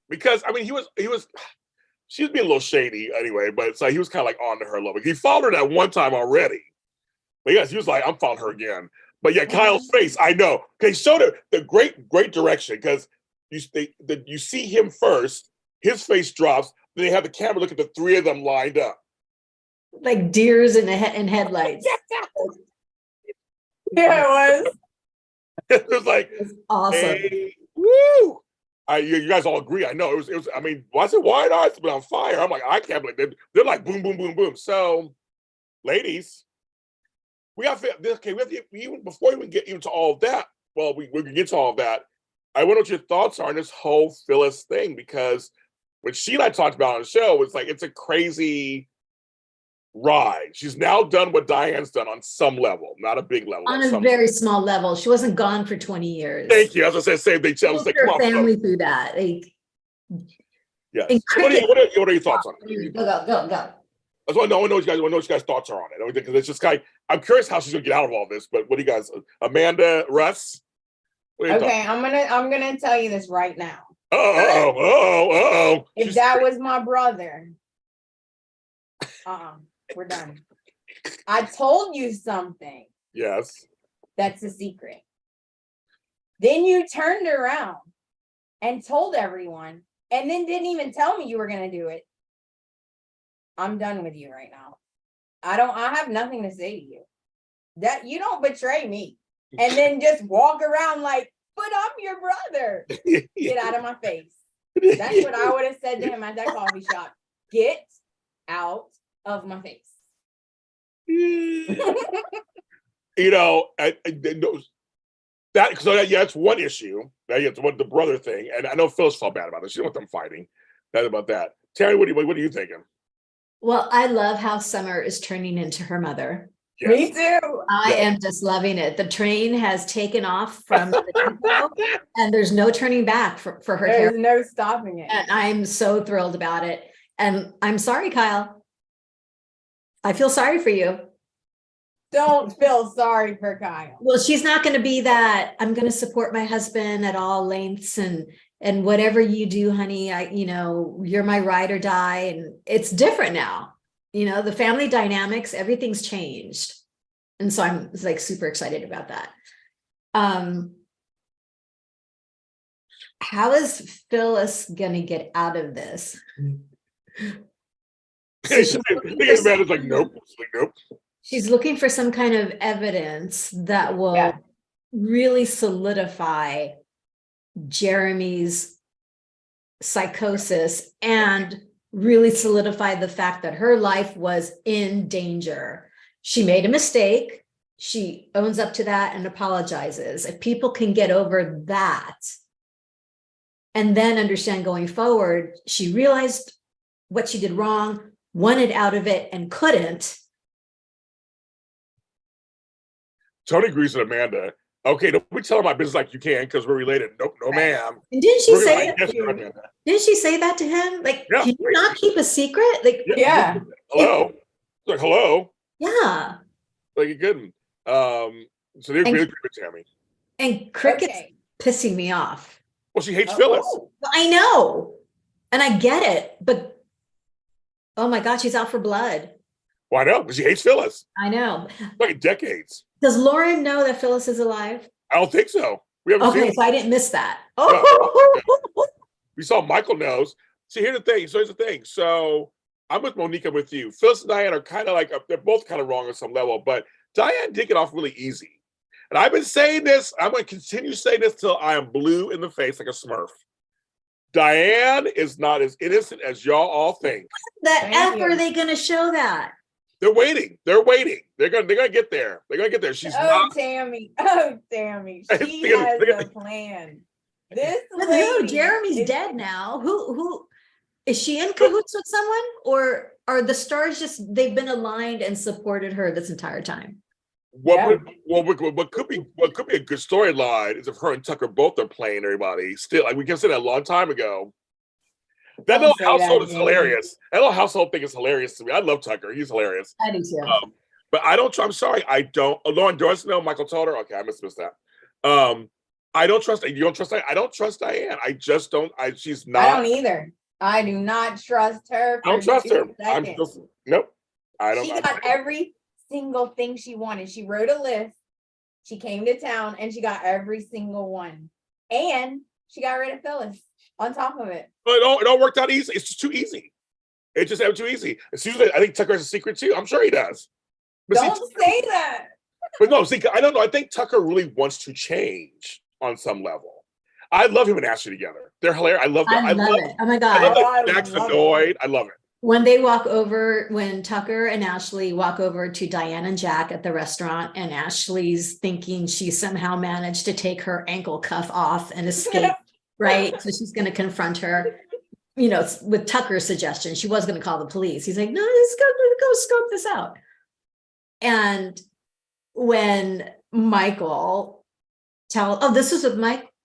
Because I mean, she was being a little shady anyway, but it's like he was kind of like on to her a little bit. He followed her that one time already. But yes, he was like, I'm following her again. But yeah, Kyle's face, I know. They showed her the great direction because you see him first, his face drops, then they have the camera look at the three of them lined up. Like deers in headlights. Yeah, it was. It was like, it was awesome. Hey, woo! You guys all agree. I know it was. I mean, why is it wide eyes been on fire? I'm like, I can't believe they're like boom, boom, boom, boom. So, ladies, we have even before we get into all of that. Well, we can get to all of that. I wonder what your thoughts are on this whole Phyllis thing, because when she and I talked about it on the show, it's like it's a crazy ride. She's now done what Diane's done on some level, not a big level. On a very small level. She wasn't gone for 20 years. Thank you. As I said, same thing. I was like, come on, family through that. Yeah. What are your thoughts on it? Go. I just want to know what you guys' thoughts are on it. Because it's just I'm curious how she's gonna get out of all this. But what do you guys, Amanda, Russ? Okay, I'm gonna tell you this right now. If that was my brother, we're done. I told you something. Yes. That's a secret. Then you turned around and told everyone and then didn't even tell me you were going to do it, I'm done with you right now. I have nothing to say to you. That you don't betray me and then just walk around like, but I'm your brother. Get out of my face. That's what I would have said to him at that coffee shop. Get out of my face. You know, that, so yeah, that's one issue. That's what the brother thing, and I know Phyllis felt bad about it. She didn't want them fighting. That about that. Terry, what are you thinking? Well, I love how Summer is turning into her mother. Yes. Me too. I am just loving it. The train has taken off from the depot, and there's no turning back for her There's character. no stopping it. And I'm so thrilled about it. And I'm sorry, Kyle. I feel sorry for you. Don't feel sorry for Kyle. Well, she's not going to be that. I'm going to support my husband at all lengths, and whatever you do, honey, you're my ride or die. And it's different now. The family dynamics, everything's changed. And so I'm like super excited about that. How is Phyllis gonna get out of this? Amanda's like, nope. Nope. She's looking for some kind of evidence that will really solidify Jeremy's psychosis and really solidify the fact that her life was in danger. She made a mistake. She owns up to that and apologizes. If people can get over that and then understand going forward, she realized what she did wrong, wanted out of it and couldn't. Tony agrees with Amanda. Okay, don't be telling my business like you can because we're related. Nope, no, ma'am. And didn't she say like, that? yes, Didn't she say that to him? Like, yeah, can you not keep a secret? Like, Yeah. Hello. Like, hello. yeah. Like you couldn't. So they really agree with Tami. And Cricket's pissing me off. Well, she hates Phyllis. I know. And I get it, but oh my God, she's out for blood. Well, I know, because she hates Phyllis. I know. Like decades. Does Lauren know that Phyllis is alive? I don't think so. We haven't seen Okay, so I didn't miss that. Oh, We saw Michael knows. See, here's the thing. So I'm with Monica with you. Phyllis and Diane are kind of like, they're both kind of wrong on some level, but Diane did get off really easy. And I've been saying this, I'm going to continue saying this till I am blue in the face like a Smurf. Diane is not as innocent as y'all all think. that F are they going to show that? They're waiting. They're gonna get there. They're gonna get there. She's not. Tami. Oh, Tami. She has a plan. This lady Jeremy's dead now. Who is she in cahoots with someone, or are the stars just they've been aligned and supported her this entire time? What could be a good storyline is if her and Tucker both are playing everybody. Still, like we can say that a long time ago. That little household is hilarious. That little household thing is hilarious to me. I love Tucker. He's hilarious. I do too. But I don't. I'm sorry. I don't. Lauren does know Michael told her. Okay, I missed that. I don't trust. You don't trust. I don't trust Diane. I just don't. She's not. I don't either. I do not trust her. I don't trust her. I'm just nope. I don't. She got every single thing she wanted. She wrote a list. She came to town and she got every single one, and she got rid of Phyllis on top of it. But it all worked out easy. It's just too easy. It just happened too easy. Susan, I think Tucker has a secret too. I'm sure he does. But Don't say that. But no, see, I don't know. I think Tucker really wants to change on some level. I love him and Ashley together. They're hilarious. I love them. I love it. Oh my God. I love that Jack's annoyed. I love it. When Tucker and Ashley walk over to Diane and Jack at the restaurant, and Ashley's thinking she somehow managed to take her ankle cuff off and escape, right? So she's going to confront her, with Tucker's suggestion. She was going to call the police. He's like, no, let's go scope this out. And when Michael this was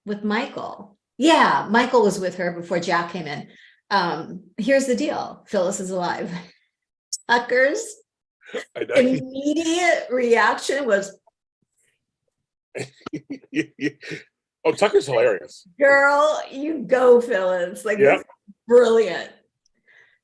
with Michael. Yeah, Michael was with her before Jack came in. Here's the deal. Phyllis is alive. Tucker's immediate reaction was, oh, Tucker's hilarious. Girl, you go, Phyllis. Like, this is brilliant.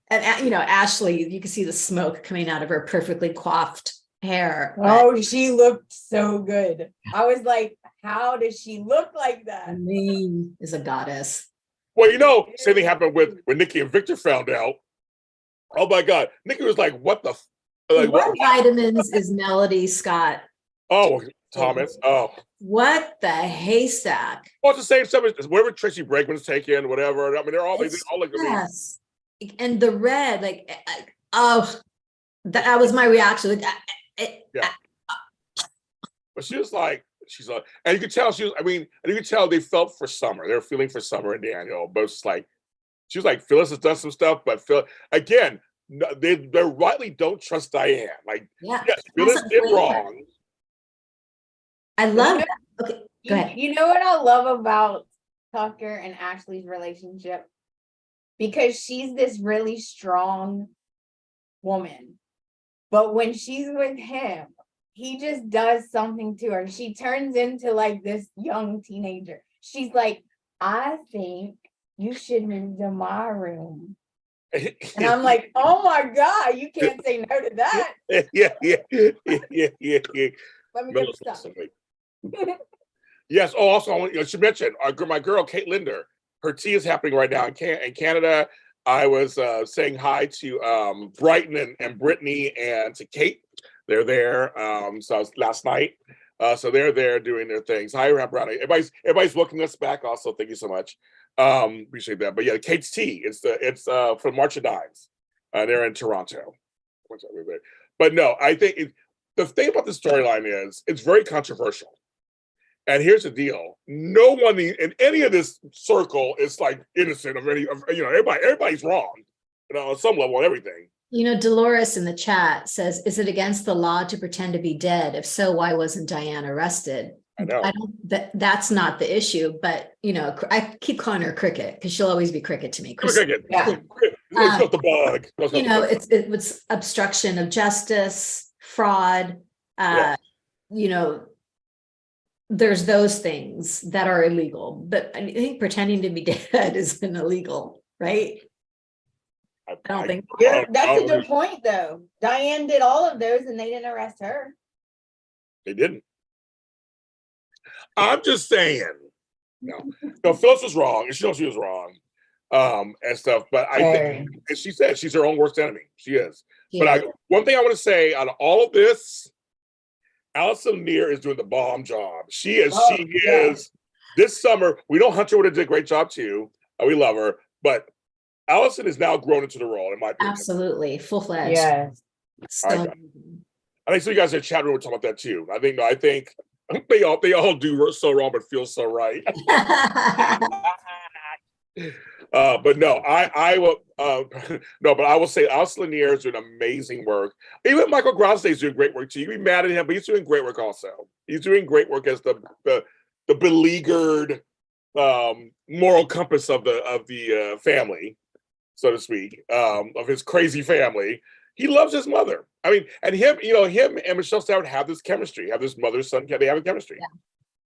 And, Ashley, you can see the smoke coming out of her perfectly coiffed hair. Oh, she looked so good. I was like, how does she look like that? Name is a goddess. Well, you know, same thing happened with when Nikki and Victor found out. Oh my God, Nikki was like, "What the?" Like, What vitamins is Melody Scott? Oh, Thomas. Oh, what the haystack? well, it's the same stuff as whatever Tracy Bregman's taking, whatever. I mean, they're all like. Yes, and the red, like, oh, that was my reaction. Yeah. But she was like, and you could tell she was. I mean, and you could tell they felt for Summer. They were feeling for Summer and Daniel. But it's like, she was like, Phyllis has done some stuff, but Phil again, they rightly don't trust Diane. Like, yeah, yes, Phyllis did wrong. I love that. Okay, go ahead. You know what I love about Tucker and Ashley's relationship? Because she's this really strong woman. But when she's with him, he just does something to her. She turns into like this young teenager. She's like, I think you should move to my room. And I'm like, oh my God, you can't say no to that. Yeah. Let me get stuff. Yes. Oh, also, I should mention my girl Kate Linder. Her tea is happening right now in Canada. I was saying hi to Brighton and Brittany and to Kate. They're there. So I was last night. So they're there doing their things. Hi, Brownie. Everybody's welcoming us back. Also, thank you so much. Appreciate that. But yeah, Kate's tea. It's from March of Dimes. They're in Toronto. But no, I think the thing about the storyline is it's very controversial. And here's the deal: no one in any of this circle is like innocent of any. Everybody's wrong. On some level, on everything. Dolores in the chat says, "Is it against the law to pretend to be dead? If so, why wasn't Diane arrested?" I know. That's not the issue, but I keep calling her Cricket because she'll always be Cricket to me. Cricket. Yeah. It's not the bug. It was obstruction of justice, fraud. There's those things that are illegal, but I think pretending to be dead isn't illegal, right? I don't think. Yeah, that's a good point, though. Diane did all of those, and they didn't arrest her. They didn't. I'm just saying. No, Phyllis was wrong, and she knows she was wrong, and stuff. But I think, as she said, she's her own worst enemy. She is. Yeah. But one thing I want to say out of all of this, Allison Neer is doing the bomb job. She is. This summer, we know Hunter would have did a great job too. We love her, but Allison is now grown into the role, in my opinion. Absolutely, full-fledged. Yeah. I think so. You guys in the chat room were talking about that too. I think they all do so wrong, but feel so right. But no, I will. No, but I will say, Allison Lanier is doing amazing work. Even Michael Grassley is doing great work too. You can be mad at him, but he's doing great work also. He's doing great work as the beleaguered moral compass of the family, so to speak, of his crazy family. He loves his mother. I mean, and him and Michelle Stafford have this chemistry, have this mother-son. They have a chemistry. Yeah.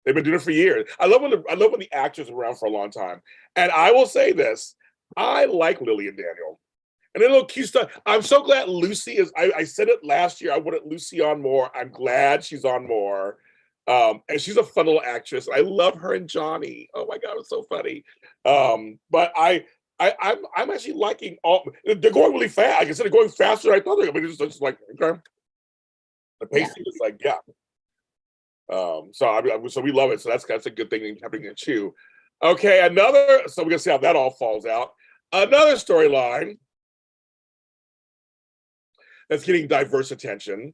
They've been doing it for years. I love when the actors are around for a long time. And I will say this: I like Lily and Daniel, and a little cute stuff. I'm so glad Lucy is. I said it last year. I wanted Lucy on more. I'm glad she's on more. And she's a fun little actress. I love her and Johnny. Oh my God, it's so funny. But I'm actually liking all. They're going really fast. Like I said, they're going faster than I thought they were. I mean, it's just like, okay. The pacing is like, yeah. So we love it. So that's a good thing happening there too. Okay, so we're gonna see how that all falls out. Another storyline that's getting diverse attention.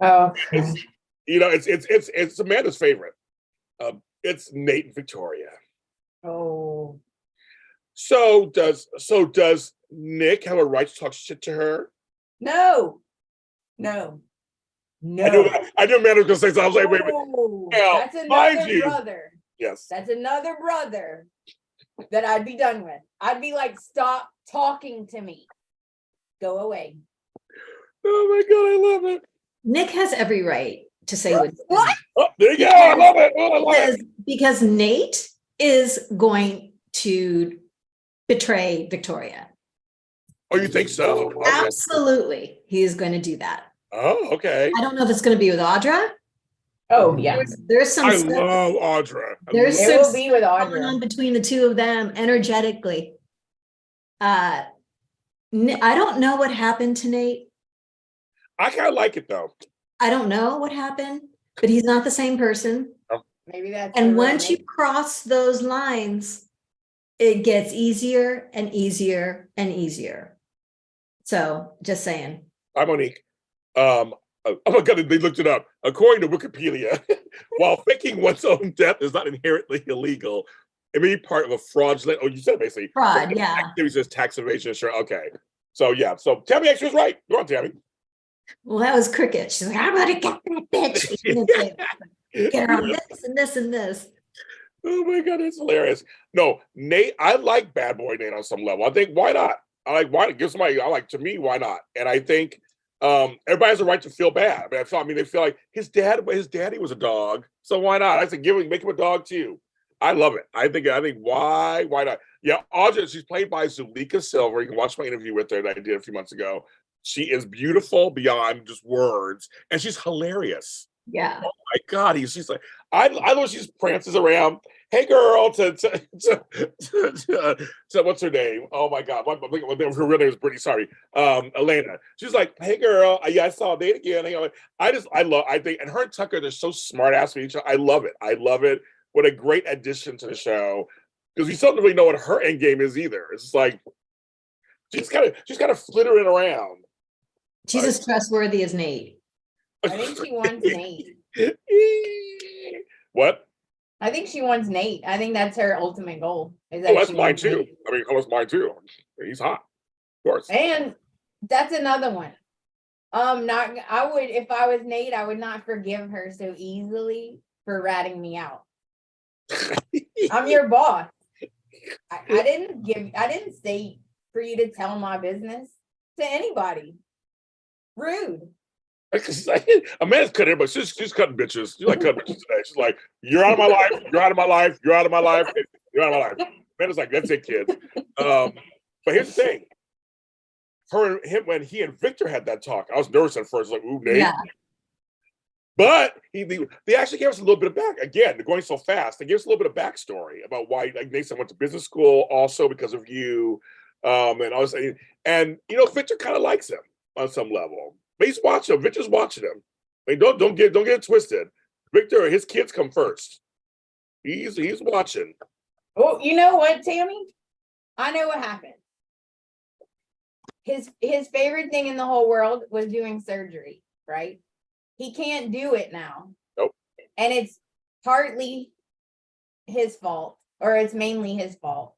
Oh, it's Amanda's favorite. It's Nate and Victoria. Oh. So does Nick have a right to talk shit to her? No. I knew Amanda was gonna say something. I was like, wait. That's another brother. Yes. That's another brother that I'd be done with. I'd be like, stop talking to me. Go away. Oh my God, I love it. Nick has every right to say what? Oh, there you go. I love it. Oh, I love it. Because Nate is going to betray Victoria. Oh, you think so? Okay. Absolutely. He is going to do that. Oh, okay. I don't know if it's going to be with Audra, Oh yeah, There's some I stuff, love Audra. there's it some will stuff be with going Audra. on between the two of them energetically. I don't know what happened to Nate. I kind of like it though. I don't know what happened, but he's not the same person. Maybe that's And the real once you Nate. cross those lines, it gets easier and easier and easier. So just saying. Hi, Monique. Oh my God, they looked it up. According to Wikipedia, while faking one's own death is not inherently illegal, it may be part of a fraudulent, oh, you said it basically. Fraud, yeah. Activities as tax evasion, sure. Okay. So yeah, so Tami actually was right. Go on, Tami. Well, that was cricket. She's like, I'm gonna get that bitch. She's gonna say, get her on this and this and this. Oh my God, that's hilarious. No, Nate, I like Bad Boy Nate on some level. I think why not? I like why give somebody I like to me, why not? And I think everybody has a right to feel bad. I mean, they feel like his daddy was a dog. So why not? I said make him a dog too. I love it. I think why not? Yeah, Audra, she's played by Zulika Silver. You can watch my interview with her that I did a few months ago. She is beautiful beyond just words, and she's hilarious. Yeah. Oh my God, she's like, I love she just prances around. Hey girl, to what's her name? Oh my God, her real name is Brittany. Sorry, Elena. She's like, hey girl, yeah, I saw Nate again. I think, and her and Tucker, they're so smart ass with each other. I love it. I love it. What a great addition to the show, because we still don't really know what her end game is either. It's just like she's kind of flittering around. She's as trustworthy as Nate. I think she wants Nate. What? I think she wants Nate. I think that's her ultimate goal. Is Oh, that that's she mine wants too. Nate. I mean, that's mine too. He's hot, of course. And that's another one. Not I would if I was Nate, I would not forgive her so easily for ratting me out. I'm your boss. I didn't say for you to tell my business to anybody. Rude. Amanda's cutting, but she's cutting bitches. She's like cutting bitches today. She's like, you're out of my life. You're out of my life. You're out of my life. You're out of my life. Amanda's like, that's it, kid. But here's the thing. When he and Victor had that talk, I was nervous at first, like, ooh, Nate. Yeah. But they actually gave us a little bit of back. Again, they're going so fast. They gave us a little bit of backstory about why, like Nathan went to business school also because of you. And I was saying, and Victor kind of likes him on some level. But he's watching him. Victor's watching him. I mean, don't get it twisted. Victor, his kids come first. He's watching. Oh, you know what, Tami? I know what happened. His favorite thing in the whole world was doing surgery, right? He can't do it now. Nope. And it's partly his fault, or it's mainly his fault.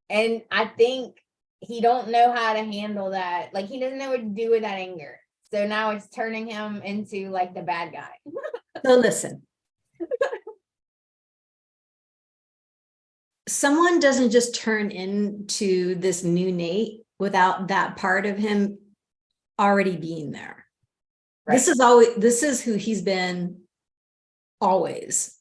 And I think he don't know how to handle that. Like, he doesn't know what to do with that anger. So now it's turning him into like the bad guy. So listen. Someone doesn't just turn into this new Nate without that part of him already being there. Right. This is who he's been always.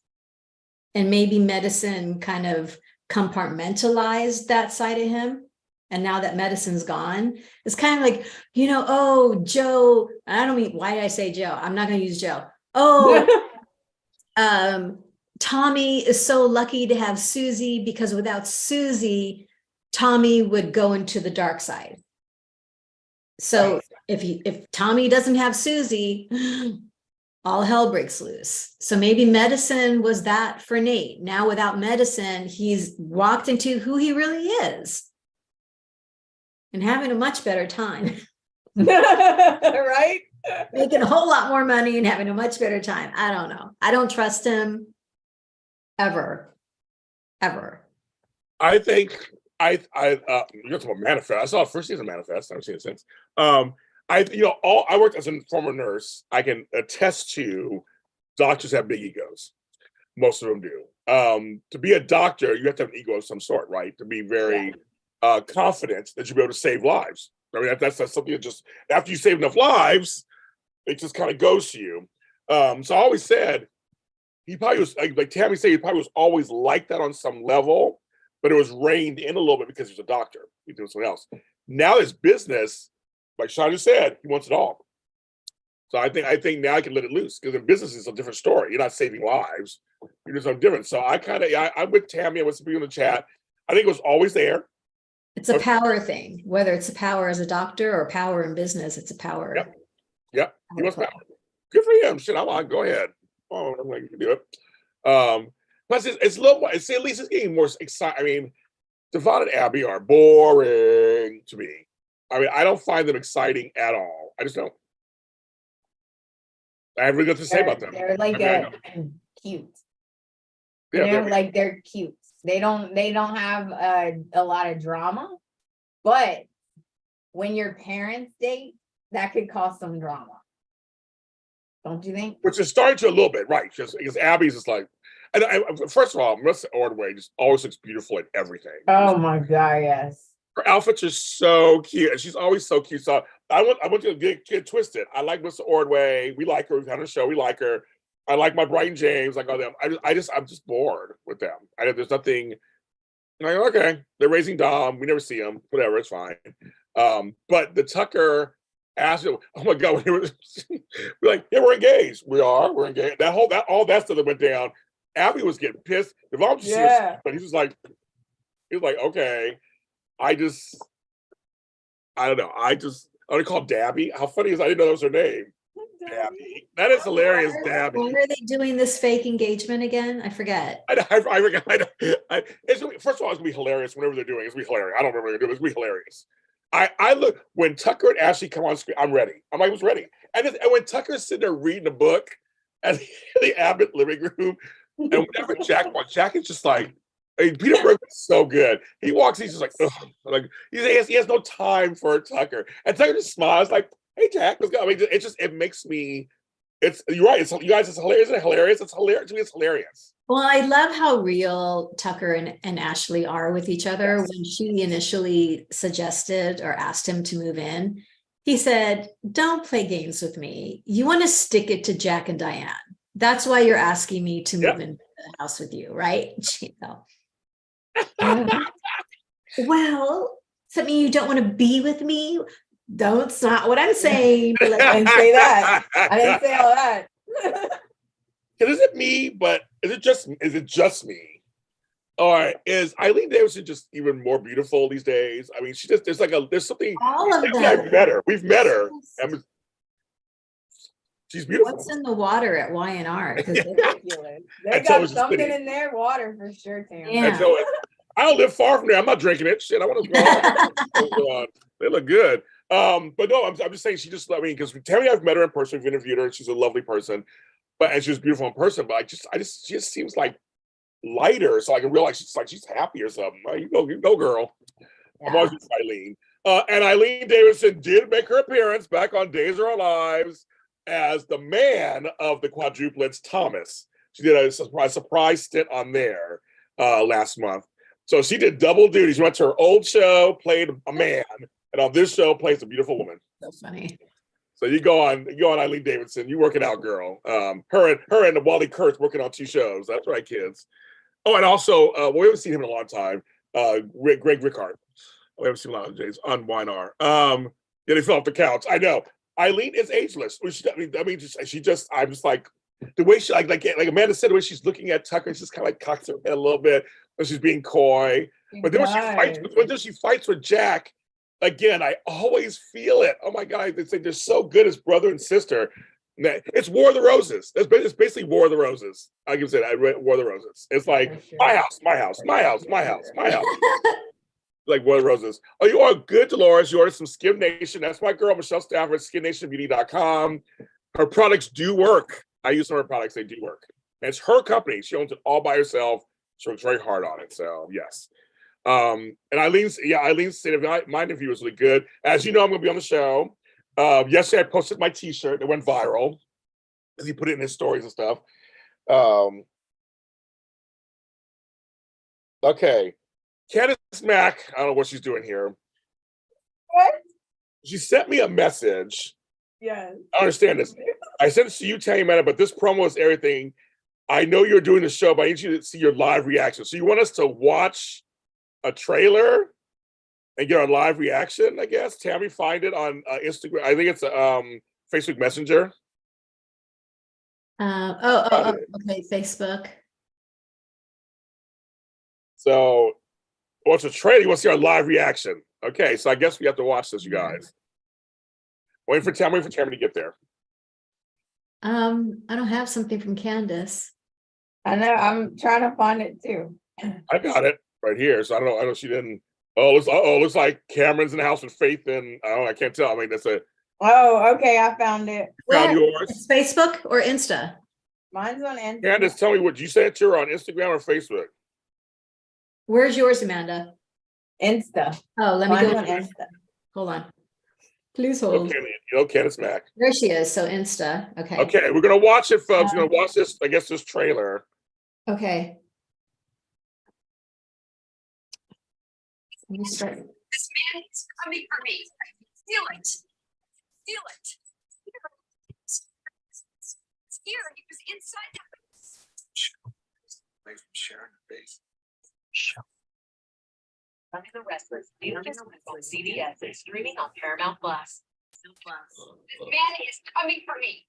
And maybe medicine kind of compartmentalized that side of him. And now that medicine's gone, it's kind of like, oh, Joe, I don't mean, why did I say Joe? I'm not going to use Joe. Oh, Tommy is so lucky to have Susie, because without Susie, Tommy would go into the dark side. So if Tommy doesn't have Susie, all hell breaks loose. So maybe medicine was that for Nate. Now without medicine, he's walked into who he really is and having a much better time. Right? Making a whole lot more money and having a much better time. I don't know. I don't trust him ever. I think you're talking about Manifest. I saw the first season of Manifest. I haven't seen it since. I worked as a former nurse. I can attest to doctors have big egos. Most of them do. To be a doctor, you have to have an ego of some sort, right? To be very confident that you'll be able to save lives. I mean, that's something that just, after you save enough lives, it just kind of goes to you. So I always said, he probably was, like Tami said, he probably was always like that on some level, but it was reined in a little bit because he was a doctor. He's doing something else. Now his business, like Sharon said, he wants it all. So I think now I can let it loose because in business is a different story. You're not saving lives. You're doing something different. So I'm with Tami. I'm with some people in the chat. I think it was always there. It's a power thing, whether it's a power as a doctor or power in business, it's a power. Yep. He was power. Good for him. Shit, I'm on. Go ahead. Oh, I'm like, you can do it. Plus, it's a little. It's at least it's getting more exciting. I mean, Devon and Abby are boring to me. I mean, I don't find them exciting at all. I just don't. I have really good to say about them. They're like cute. Yeah, You know, like they're cute. They don't have a lot of drama, but when your parents date, that could cause some drama. Don't you think? Which is starting to a little bit, right? Just because Abby's just like, and first of all, Marissa Ordway just always looks beautiful at everything. Oh my God, yes. Her outfits are so cute, and she's always so cute. So I want you to get twisted. I like Marissa Ordway. We like her. We've had her show. We like her. I like my Brighton James. Like all them. I'm just bored with them. There's nothing. Like, okay, they're raising Dom. We never see them. Whatever, it's fine. But the Tucker asked, oh my God, we're like, yeah, we're engaged. We're engaged. All that stuff that went down. Abby was getting pissed. Devon was but he was like, okay. I don't know. I want to call Dabby. How funny is I didn't know that was her name. Dabby. That is hilarious, Dabby. Why are they doing this fake engagement again? I forget. First of all, it's going to be hilarious whenever they're doing it. It's going to be hilarious. I don't remember what they're doing. It's going to be hilarious. I look, when Tucker and Ashley come on screen, I'm ready. I was ready. And when Tucker's sitting there reading a book at the Abbott living room, and whenever Jack is just like, Peter Berg is so good. He walks, he's just like, ugh. Like he has no time for Tucker. And Tucker just smiles like, hey Jack, let's go. I mean, it makes me, you're right. You guys, it's hilarious. Isn't it hilarious? It's hilarious. To me, it's hilarious. Well, I love how real Tucker and Ashley are with each other. Yes. When she initially suggested or asked him to move in, he said, don't play games with me. You want to stick it to Jack and Diane. That's why you're asking me to move into the house with you, right? Well, something you don't want to be with me? That's not what I'm saying. I didn't say that. I didn't say all that. Is it me? But is it just me? Or is Eileen Davidson just even more beautiful these days? I mean, there's something. All of them. I've met her. We've met her. She's beautiful. What's in the water at Y&R? They got something in their water for sure, Tam. Yeah. I don't live far from there. I'm not drinking it. Shit, I want to go. They look good. But no, I'm just saying because Tami, I've met her in person. We've interviewed her. She's a lovely person, and she's beautiful in person. But she just seems like lighter. So I can realize she's happy or something. Like, you go, girl. Yeah. I'm always with Eileen. And Eileen Davidson did make her appearance back on Days of Our Lives as the man of the quadruplets, Thomas. She did a surprise stint on there last month. So she did double duty. She went to her old show, played a man, and on this show plays a beautiful woman. So funny. So you go on Eileen Davidson. You work it out, girl. Her and Wally Kurtz working on 2 shows. That's right, kids. Oh, and also we haven't seen him in a long time. Greg Rickard. We haven't seen a lot of Jays on Y&R. Yeah, they fell off the couch. I know. Eileen is ageless. I'm just like the way she like Amanda said, the way she's looking at Tucker, she's kind of like cocks her head a little bit, but she's being coy. But then when she fights with Jack, again, I always feel it. Oh my God, they're so good as brother and sister. It's War of the Roses. It's basically War of the Roses. I can say that. I read War of the Roses. It's like my house, my house, my house, my house, my house. Like War of the Roses. Oh, you are good, Dolores. You ordered some Skim Nation. That's my girl, Michelle Stafford, SkinNationBeauty.com. Her products do work. I use some of her products. They do work. And it's her company. She owns it all by herself. She works very hard on it. So, yes. And Eileen's state of mind interview was really good. As you know, I'm going to be on the show. Yesterday, I posted my T-shirt that went viral because he put it in his stories and stuff. Okay. Candace Mack, I don't know what she's doing here. What? She sent me a message. Yes. I understand this. I sent it to you, Tami, but this promo is everything. I know you're doing the show, but I need you to see your live reaction. So you want us to watch a trailer and get our live reaction, I guess? Tami, find it on Instagram. I think it's Facebook Messenger. Okay, Facebook. So, what's a trailer? You want to see our live reaction? Okay, so I guess we have to watch this, you guys. Waiting for Tami to get there. I don't have something from Candace. I know, I'm trying to find it too. I got it right here. So I don't know. She didn't. Oh, looks like Cameron's in the house with Faith, and I can't tell. I mean, that's a. Oh, okay, I found it. Found yours. It's Facebook or Insta? Mine's on Instagram. Candace, tell me what you sent it to her on Instagram or Facebook. Where's yours, Amanda? Insta. Oh, let me Mine's go. on Insta. Hold on. Please hold. Candace Mack. There she is. So Insta. Okay. Okay, we're gonna watch it, folks. We're gonna watch this. I guess this trailer. Okay. Let me start. This man is coming for me. Steal it. Steal it. It's here. He was inside the house. Sharon face. Under the Restless, on CBS, and streaming on Paramount Plus. This man is coming for me.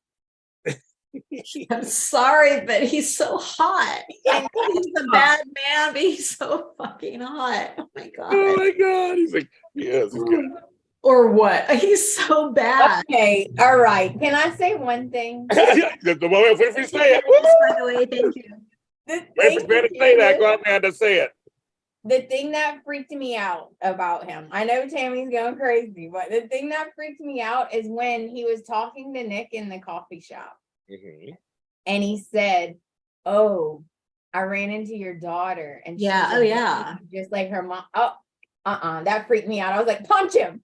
I'm sorry, but he's so hot. I know he's a bad man, but he's so fucking hot. Oh my God. Oh my God. He's like, yes, he's good. Or what? He's so bad. Okay, all right. Can I say one thing? The moment if we say it. By the way, thank you. Wait for to say that. Go ahead, Amanda, say it. The thing that freaked me out about him, I know Tammy's going crazy, but the thing that freaked me out is when he was talking to Nick in the coffee shop. Mm-hmm. And he said, "Oh, I ran into your daughter." And she's Yeah. Oh, yeah. just like her mom. Oh, that freaked me out. I was like, punch him.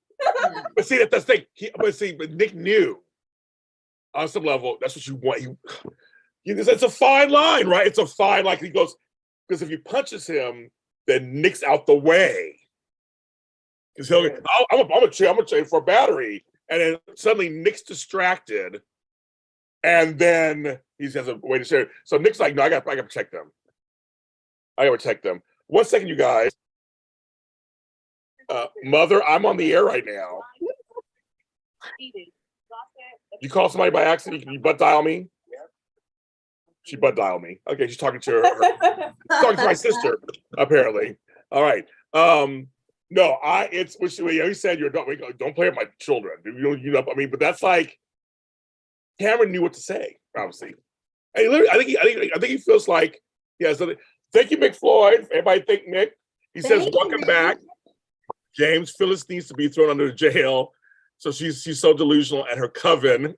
But see, that's the thing. But Nick knew on some level that's what you want. It's a fine line, right? It's a fine line. He goes, because if he punches him, then Nick's out the way. Because he'll, I'm gonna trade for a battery, and then suddenly Nick's distracted, and then he has a way to share. So Nick's like, no, I got to protect them. I got to protect them. 1 second, you guys. Mother, I'm on the air right now. You call somebody by accident? Can you butt dial me? She butt dialed me. Okay, she's talking to her. Talking to my sister, apparently. All right. No, it's which he said don't play with my children. I mean, but that's like Cameron knew what to say, obviously. And I think he feels like, yeah. So thank you, Mick Floyd. Everybody thank Mick. He says, welcome back. James, Phyllis needs to be thrown under jail. So she's so delusional, and her coven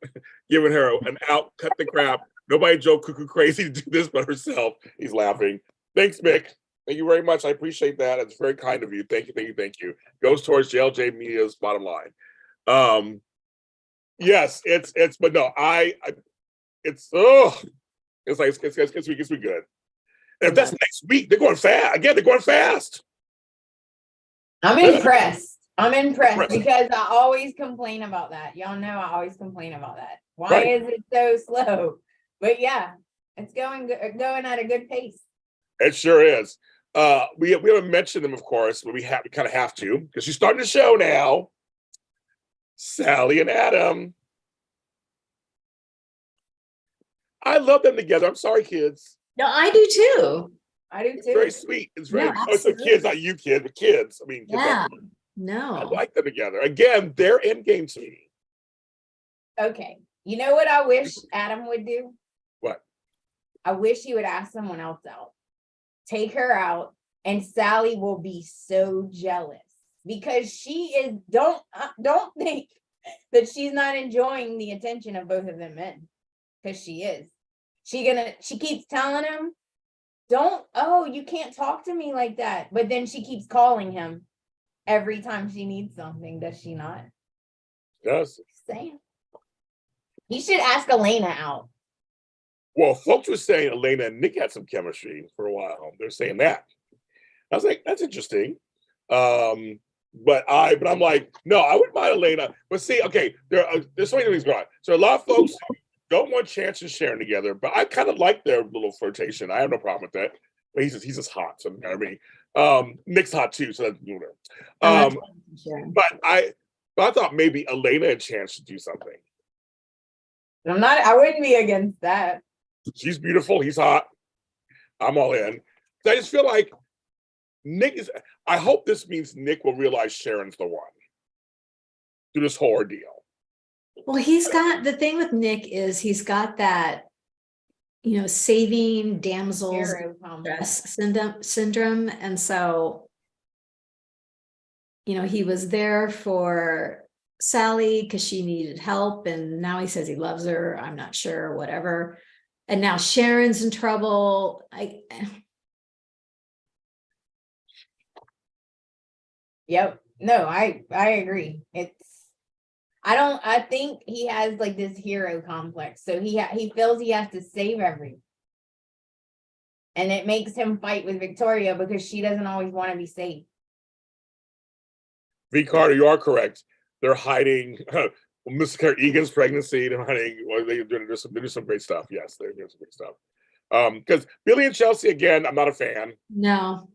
giving her an out, cut the crap. Nobody Joe cuckoo crazy to do this but herself. He's laughing. Thanks, Mick. Thank you very much. I appreciate that. It's very kind of you. Thank you. Goes towards JLJ Media's bottom line. Yes, but no, it's we good. And if that's next week, they're going fast. Again, they're going fast. I'm impressed. Because I always complain about that. Y'all know I always complain about that. Why is it so slow? But yeah, it's going at a good pace. It sure is. We haven't mentioned them, of course, but we kind of have to because she's starting the show now. Sally and Adam. I love them together. I'm sorry, kids. No, I do too. It's very sweet. It's very so kids, not you kids, but kids. I mean, yeah. I No. like them together. Again, they're in game to me. Okay. You know what I wish Adam would do? What? I wish he would ask someone else out. Take her out, and Sally will be so jealous because she is. Don't think that she's not enjoying the attention of both of them men, because she is. She keeps telling him, you can't talk to me like that. But then she keeps calling him every time she needs something, does she not? Yes. Saying. He should ask Elena out. Well, folks were saying Elena and Nick had some chemistry for a while. They're saying that. I was like, that's interesting. But I'm like, no, I wouldn't mind Elena. But see, okay, there's so many things going on. So a lot of folks don't want Chance and Sharon together, but I kind of like their little flirtation. I have no problem with that. But he's just hot. So I mean, Nick's hot too. So that's but I thought maybe Elena and Chance should do something. I wouldn't be against that. She's beautiful. He's hot. I'm all in. I just feel like Nick is. I hope this means Nick will realize Sharon's the one through this whole ordeal. Well, he's got the thing with Nick is he's got that, saving damsels Hero complex. stress syndrome. And so, he was there for Sally because she needed help. And now he says he loves her. I'm not sure, whatever. And now Sharon's in trouble. Yep. No, I agree. I think he has like this hero complex. So he feels he has to save everyone. And it makes him fight with Victoria because she doesn't always want to be saved. V. Carter, you are correct. They're hiding Mr. Carter Egan's pregnancy. They're hiding. Well, they're doing some great stuff. Yes, they're doing some great stuff. Because Billy and Chelsea, again, I'm not a fan. No.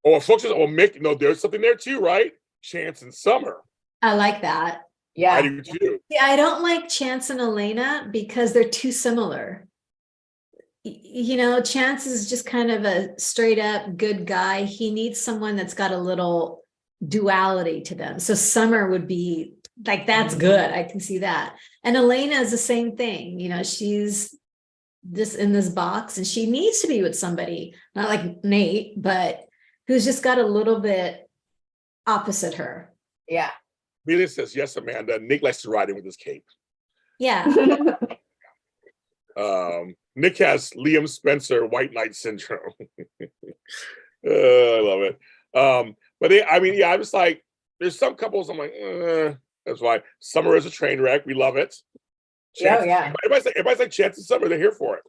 Oh, folks, Mick, there's something there too, right? Chance and Summer. I like that. Yeah. I do too. Yeah, I don't like Chance and Elena because they're too similar. Chance is just kind of a straight up good guy. He needs someone that's got a little duality to them. So Summer would be like, that's good. I can see that. And Elena is the same thing. She's just in this box and she needs to be with somebody, not like Nate, but who's just got a little bit opposite her. Yeah. Billy says, yes, Amanda. Nick likes to ride in with his cape. Yeah. Nick has Liam Spencer White Knight syndrome. I love it. I'm just like, there's some couples I'm like, that's why Summer is a train wreck. We love it. Chance, yeah. Everybody's like Chance and Summer. They're here for it.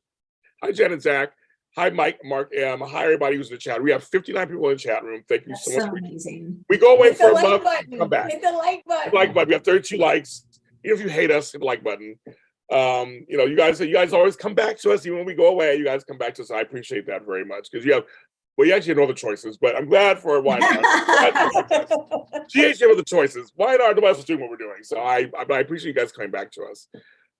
Hi, Jen and Zach. Hi, Mike, Mark, hi, everybody who's in the chat. We have 59 people in the chat room. Thank you That's so much. so amazing. We go away Hit for the a like month. button. Come back. Hit the like button. Like button. We have 32 likes. Even if you hate us, hit the like button. You guys always come back to us. Even when we go away, you guys come back to us. I appreciate that very much because you actually have no other choices, but I'm glad for Wynard. She actually have other choices. Wynard, nobody else is doing what we're doing. So I appreciate you guys coming back to us.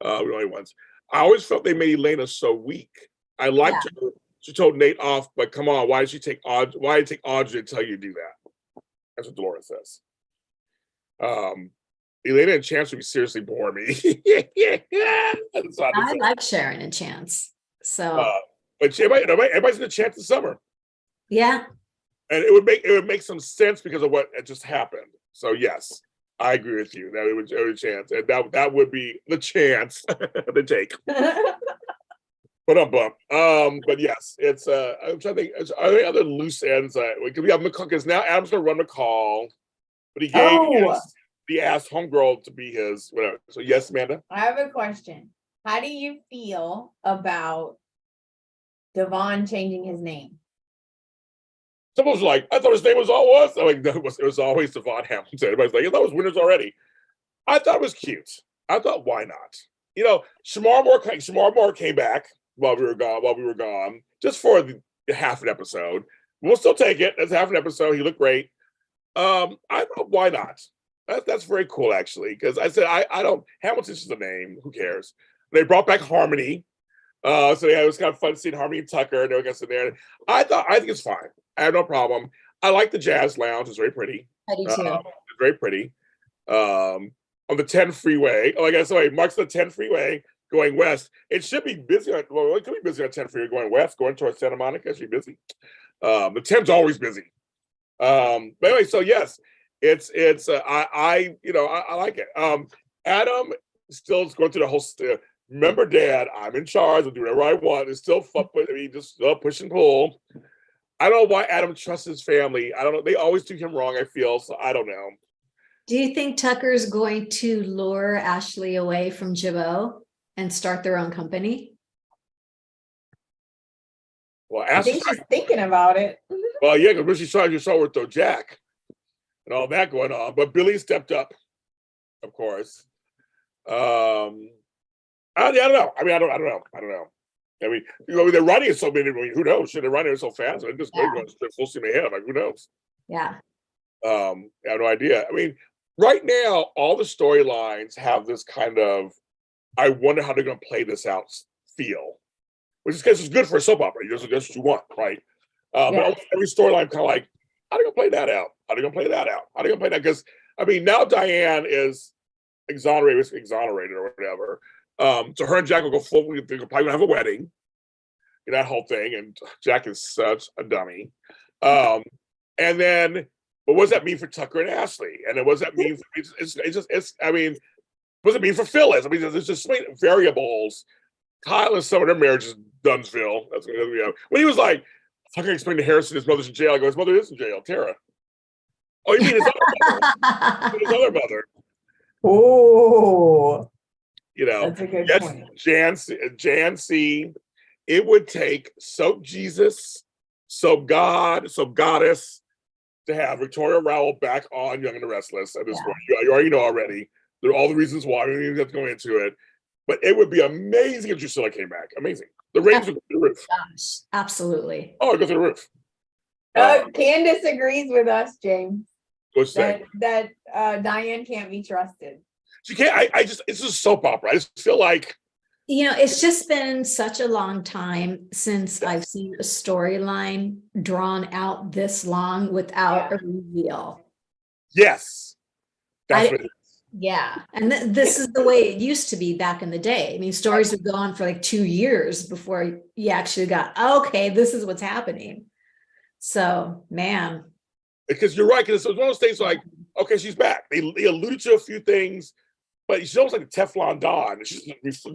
We're the only ones. I always felt they made Elena so weak. I liked her. She told Nate off, but come on, why did it take Audrey to tell you to do that? That's what Dolores says. Elena and Chance would seriously bore me. I like Sharon and Chance. So but everybody's in the Chance in Summer. Yeah. And it would make some sense because of what had just happened. So yes, I agree with you. That it would Chance. And that would be the chance to take. But yes, it's I'm trying to think. Are there other loose ends? Because we have McCall, because now Adam's gonna run the call, but he asked homegirl to be his whatever. So yes, Amanda. I have a question. How do you feel about Devon changing his name? Someone's like, I thought his name was always. I'm like, no, it was always Devon Hamilton. Everybody's like, I thought it was Winners already. I thought it was cute. I thought, why not? Shamar Moore came back while we were gone, just for the half an episode. We'll still take it as half an episode. He looked great. I thought, why not? That's very cool, actually, because I said I don't. Hamilton's just a name. Who cares? They brought back Harmony, so it was kind of fun seeing Harmony and Tucker. And they were there. I think it's fine. I have no problem. I like the Jazz Lounge. It's very pretty. I do too. It's very pretty. On the 10 freeway, like I said, marks the 10 freeway going west. It should be busy. It could be busy on 10 freeway going west, going towards Santa Monica. It should be busy. The 10's always busy. But anyway, so yes, it's I like it. Adam still is going through the whole. Remember, Dad, I'm in charge. I'll do whatever I want. It's still fun. Just push and pull. I don't know why Adam trusts his family. I don't know. They always do him wrong, I feel. So I don't know. Do you think Tucker's going to lure Ashley away from Jabot and start their own company? Well, I think she's thinking about it. Well, yeah, because she's trying to show with Jack and all that going on. But Billy stepped up, of course. I don't know. I don't know. I mean, they're writing it so many. Who knows? They're writing it so fast. They're just going full steam ahead. Like, who knows? Yeah. I have no idea. I mean, right now, all the storylines have this kind of I wonder how they're going to play this out. Feel, which is because it's good for a soap opera. That's what you want, right? But Yeah. almost every storyline, kind of like, how are they going to play that out? How are they going to play that out? How are they going to play that? Because I mean, now Diane is exonerated or whatever. So her and Jack will go full. They're probably going to have a wedding. That whole thing, and Jack is such a dummy. And then, but what does that mean for Tucker and Ashley? And then what does that mean? I mean, what does it mean for Phyllis? I mean, there's just so many variables. Kyle and some of their marriage is Dunsville. That's what we have. When he was like, Tucker explained to Harrison his mother's in jail. I go, his mother is in jail, Tara. Oh, you mean his other mother? His other mother. Oh, That's a good yes, point. Jan C. It would take Soap Jesus, Soap God, Soap Goddess to have Victoria Rowell back on Young and the Restless at this point. You already know already. There are all the reasons why. We don't even have to go into it. But it would be amazing if Drusilla came back. Amazing. The ratings would go through the roof. Gosh, absolutely. Oh, it goes through the roof. Candace agrees with us, James. What's that? That Diane can't be trusted. She can't. It's just soap opera. I just feel like, It's just been such a long time since I've seen a storyline drawn out this long without a reveal. yes, that's what it is. Yeah. And this is the way it used to be back in the day. I mean, stories would go on for like 2 years before you actually got, okay, this is what's happening. So, man. Because you're right. Because it's one of those things like, okay, she's back. They alluded to a few things, but she's almost like a Teflon Don. She's it's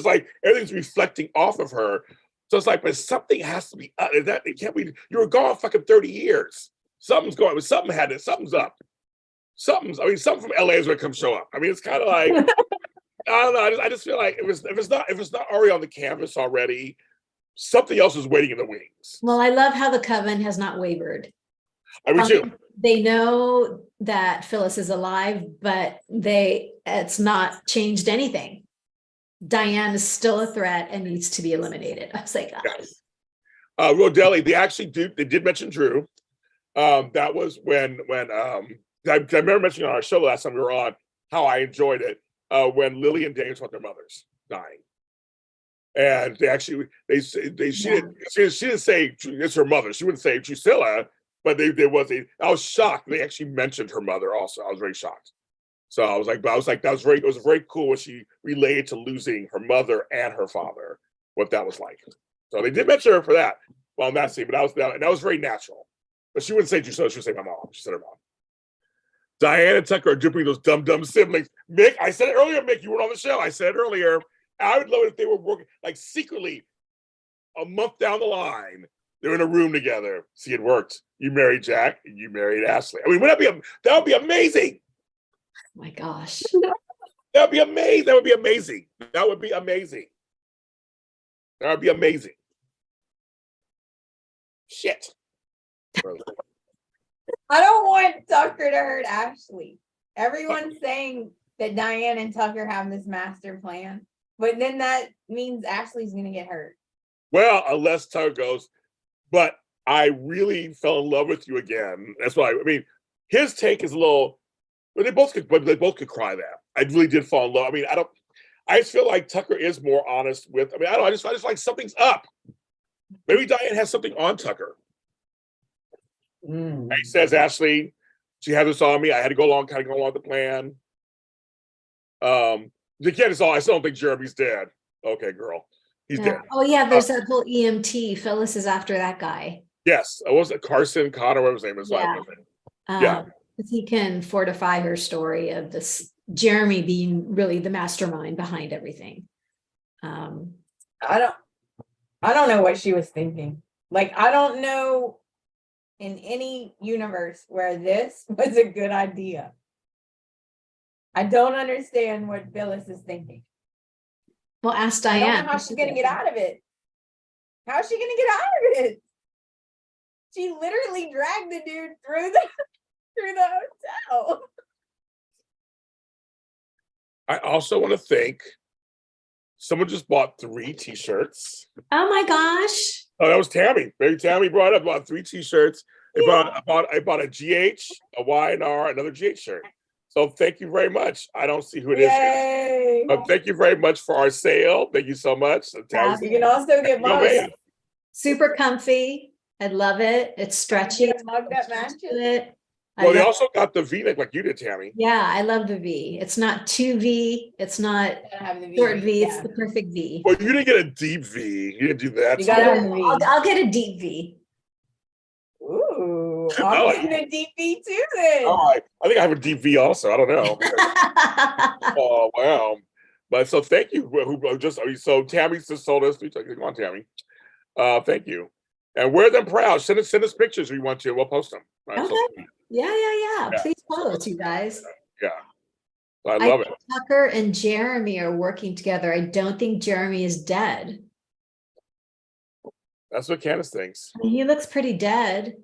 like everything's reflecting off of her. So it's like, but something has to be that it can't be. You were gone fucking 30 years. Something's going. Something had it. Something's up. Something from LA is going to come show up. I mean, it's kind of like I don't know. I just feel like if it's not already on the canvas already, something else is waiting in the wings. Well, I love how the coven has not wavered. I mean, too. They know that Phyllis is alive, but it's not changed anything. Diane is still a threat and needs to be eliminated. I was like, yes. Rodelli, they did mention Drew. That was when I remember mentioning on our show last time we were on how I enjoyed it when Lily and Dave talked their mothers dying. And she didn't say it's her mother. She wouldn't say Drusilla, but I was shocked. They actually mentioned her mother also. I was very shocked. So I was like, it was very cool when she related to losing her mother and her father, what that was like. So they did mention her for that. Well, in that scene, but that was very natural. But she wouldn't say Drusilla, she would say my mom. She said her mom. Diane and Tucker are duping those dumb siblings. Mick, I said it earlier, Mick, you weren't on the show. I said it earlier. I would love it if they were working, like secretly, a month down the line, they're in a room together. See, it worked. You married Jack, and you married Ashley. I mean, that would be amazing. oh my gosh. That would be amazing. That would be amazing. That would be amazing. That would be amazing. Shit. I don't want Tucker to hurt Ashley. Everyone's saying that Diane and Tucker have this master plan, but then that means Ashley's going to get hurt. Well, unless Tucker goes, but I really fell in love with you again. That's why I mean, his take is a little. But they both could cry that. I really did fall in love. I mean, I just feel like Tucker is more honest with. I mean, I just like something's up. Maybe Diane has something on Tucker. And he says, Ashley, she had this on me. I had to go along with the plan. Again, it's all. I still don't think Jeremy's dead. Okay, girl, he's dead. Oh yeah, there's that whole EMT. Phyllis is after that guy. Yes, it was Carson Connor. Whatever his name is. Yeah. Because he can fortify her story of this Jeremy being really the mastermind behind everything. I don't know what she was thinking. Like, I don't know in any universe where this was a good idea. I don't understand what Phyllis is thinking. Well, ask I Diane. don't know how she's gonna get out of it. How's she gonna get out of it? She literally dragged the dude through the hotel. I also want to thank someone just bought 3 t-shirts. Oh my gosh. Oh, that was Tami. Maybe Tami brought up about 3 t-shirts. I bought a GH, a Y&R, another GH shirt. So thank you very much. I don't see who it is. Yay. Thank you very much for our sale. Thank you so much. Yeah. You can also get Go, mugs. man. Super comfy. I love it. It's stretchy. Get a mug that matches. It. I Well, they love- also got the V-neck like you did, Tami. yeah, I love the V. It's not 2V. It's not Gotta have the V. short V. It's Yeah. the perfect V. Well, you didn't get a deep V. You didn't do that. You gotta have the I'll, V. I'll get a deep V. Ooh, I I'm like getting a deep V too then. All right. I think I have a deep V also. I don't know. Oh, wow. But so thank you. So Tammy just told us. Come on, Tammy. Thank you. And wear them proud. Send us pictures if you want to. We'll post them. Right, Okay. so- Yeah. Yeah. Please post, you guys. yeah. I love it. think Tucker and Jeremy are working together. I don't think Jeremy is dead. That's what Candace thinks. I mean, he looks pretty dead.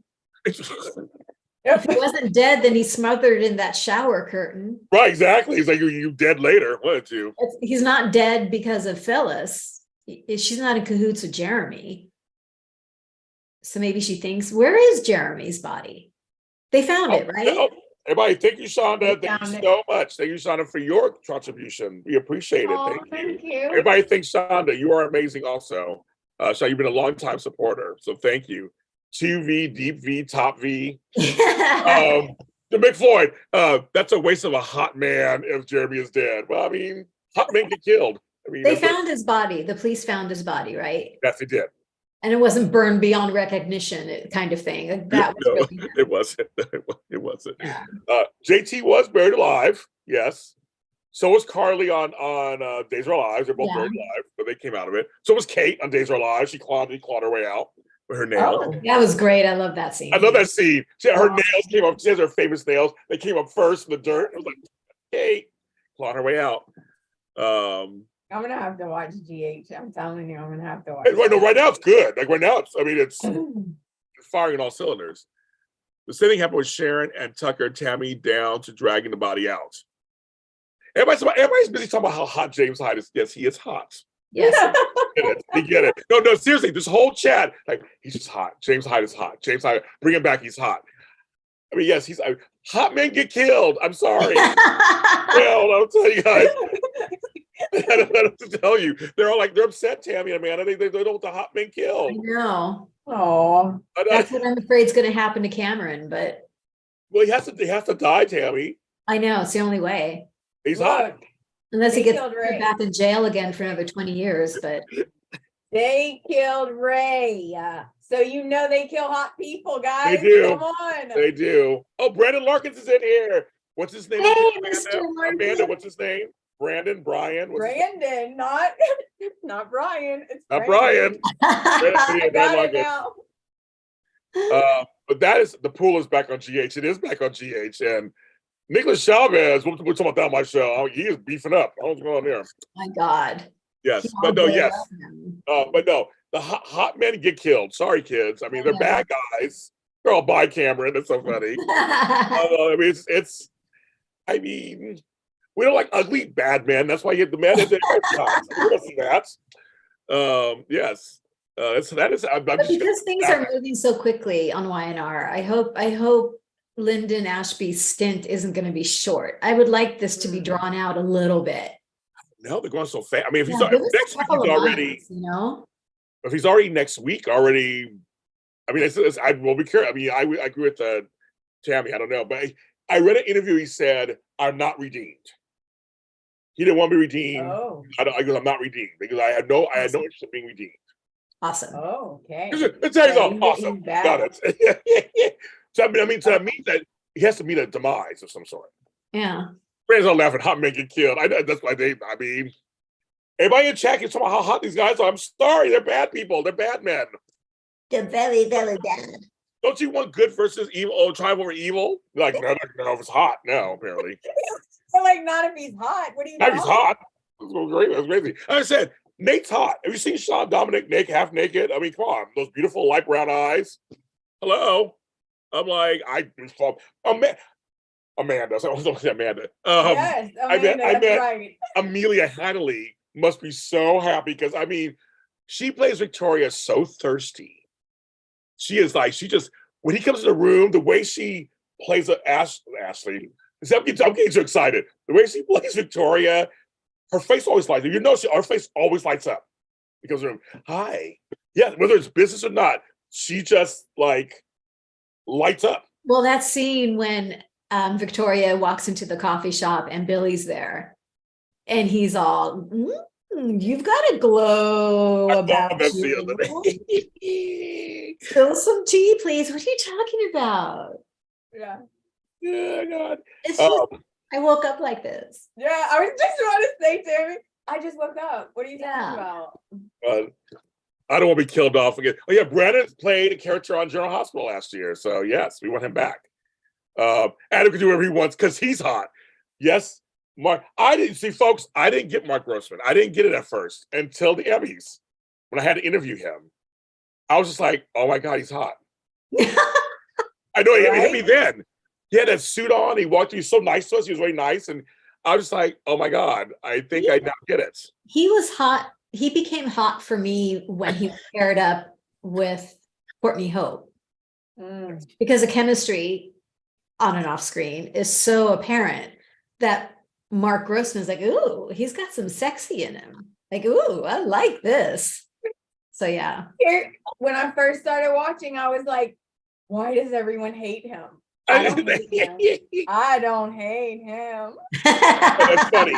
If he wasn't dead, then he's smothered in that shower curtain. Right, exactly. He's like, you dead later. What you? He's not dead because of Phyllis. She's not in cahoots with Jeremy. So maybe she thinks, where is Jeremy's body? They found it, right? No. Everybody, thank you, Shonda. We Thank you found it. so much. Thank you, Shonda, for your contribution. We appreciate it. Oh, Thank you. you. Everybody thinks, Shonda, you are amazing also. Shonda, you've been a long time supporter. So thank you. 2V, deep V, top V. The Big Floyd, that's a waste of a hot man if Jeremy is dead. Well, I mean, hot men get killed. I mean, They found his body. The police found his body, right? yes, they did. And it wasn't burned beyond recognition, kind of thing. That was No, really it wasn't. It wasn't. Yeah. JT was buried alive. Yes. So was Carly on Days of Our Lives. They're both Yeah. buried alive, but they came out of it. So was Kate on Days of Our Lives. She clawed her way out with her nails. Oh, That was great. I love that scene. I love that scene. Her Oh. nails came up. She has her famous nails. They came up first in the dirt. I was like, Kate, clawed her way out. I'm gonna have to watch GH. I'm telling you, I'm gonna have to watch. Right now it's good. Like right now, it's firing on all cylinders. The same thing happened with Sharon and Tucker, Tami down to dragging the body out. Everybody's busy talking about how hot James Hyde is. Yes, he is hot. Yes. They get it. No, seriously, this whole chat, like, he's just hot. James Hyde is hot. James Hyde, bring him back, he's hot. I mean, yes, hot men get killed. I'm sorry. Well, I'll tell you guys. I don't know what to tell you. They're upset, Tami and Amanda. They don't want the hot men I killed. know. Oh, That's what I'm afraid is going to happen to Cameron, but Well, he has to die, Tami. I know it's the only way. He's hot. look, Unless he They gets killed put Ray. back in jail again for another 20 years, but they killed Ray. So you know they kill hot people, guys. do. Come on. They do. Oh, Brandon Larkins is in here. What's his name? Hey, Amanda? Mr. Larkins. Amanda, what's his name? Brian. What's his name? Brandon, not Brian. It's Not Brandon. Brian. I got like it now. But the pool is back on GH. It is back on GH. And Nicholas Chavez, we're talking about that on my show. He is beefing up. I don't know what's going on there. my God. Yes. He But no, always yes. loved him. But no, the hot men get killed. Sorry, kids. I mean, they're bad guys. They're all by Cameron. That's so funny. I mean, I mean, we don't like ugly bad men. That's why you get the men in there. We don't see that. Yes. That is. I'm But just because things are moving so quickly on YNR, I hope Lyndon Ashby's stint isn't going to be short. I would like this to be drawn out a little bit. no, they're going so fast. I mean, if he's Yeah, give us a next week, couple he's of already. months, you know? If he's already next week, already. I mean, I will be curious. I mean, I agree with Tami. I don't know, but I read an interview. He said, "I'm not redeemed." He didn't want to be redeemed. Oh, I go, I'm not redeemed because I had no interest in being redeemed. Awesome. oh, okay. It says So awesome. he's Got bad. it. So that means that he has to meet a demise of some sort. Yeah. Friends are laughing, hot men get killed. That's why I mean, everybody in chat is talking about how hot these guys are. I'm sorry, they're bad people. They're bad men. They're very, very bad. Don't you want good versus evil? Oh, triumph over evil? Like, no, if it's hot. No, apparently. So like, not if he's hot. What do you? Now he's know? hot. That's great. That's crazy. Like I said, Nate's hot. Have you seen Sean Dominic naked, half naked? I mean, come on, those beautiful light brown eyes. Hello. I'm like, Amanda. So I was going to say Amanda. Yes, Amanda, I that's met- right. Amelia Hadley must be so happy because I mean, she plays Victoria so thirsty. She is like, when he comes in the room, the way she plays Ashley, See, I'm getting so excited. The way she plays Victoria, her face always lights up. You know, her face always lights up because of hi. Yeah, whether it's business or not, she just like lights up. Well, that scene when Victoria walks into the coffee shop and Billy's there, and he's all, "You've got a glow about that you. Spill some tea, please. What are you talking about?" Yeah. Yeah, God. It's just, I woke up like this. Yeah, I was just about to say, Tami, I just woke up. What are you talking about? I don't want to be killed off again. Oh yeah, Brandon played a character on General Hospital last year, so yes, we want him back. Adam can do whatever he wants because he's hot. Yes, Mark. I didn't see, folks. I didn't get Mark Grossman. I didn't get it at first until the Emmys when I had to interview him. I was just like, oh my God, he's hot. I know it hit me then. He had that suit on. He walked. He was so nice to us. He was very nice, and I was just like, oh my God, I think I now get it. He was hot. He became hot for me when he paired up with Courtney Hope because the chemistry on and off screen is so apparent that Mark Grossman is like, ooh, he's got some sexy in him. Like, ooh, I like this. So yeah. When I first started watching, I was like, why does everyone hate him? I don't hate him. I don't hate him. That's funny.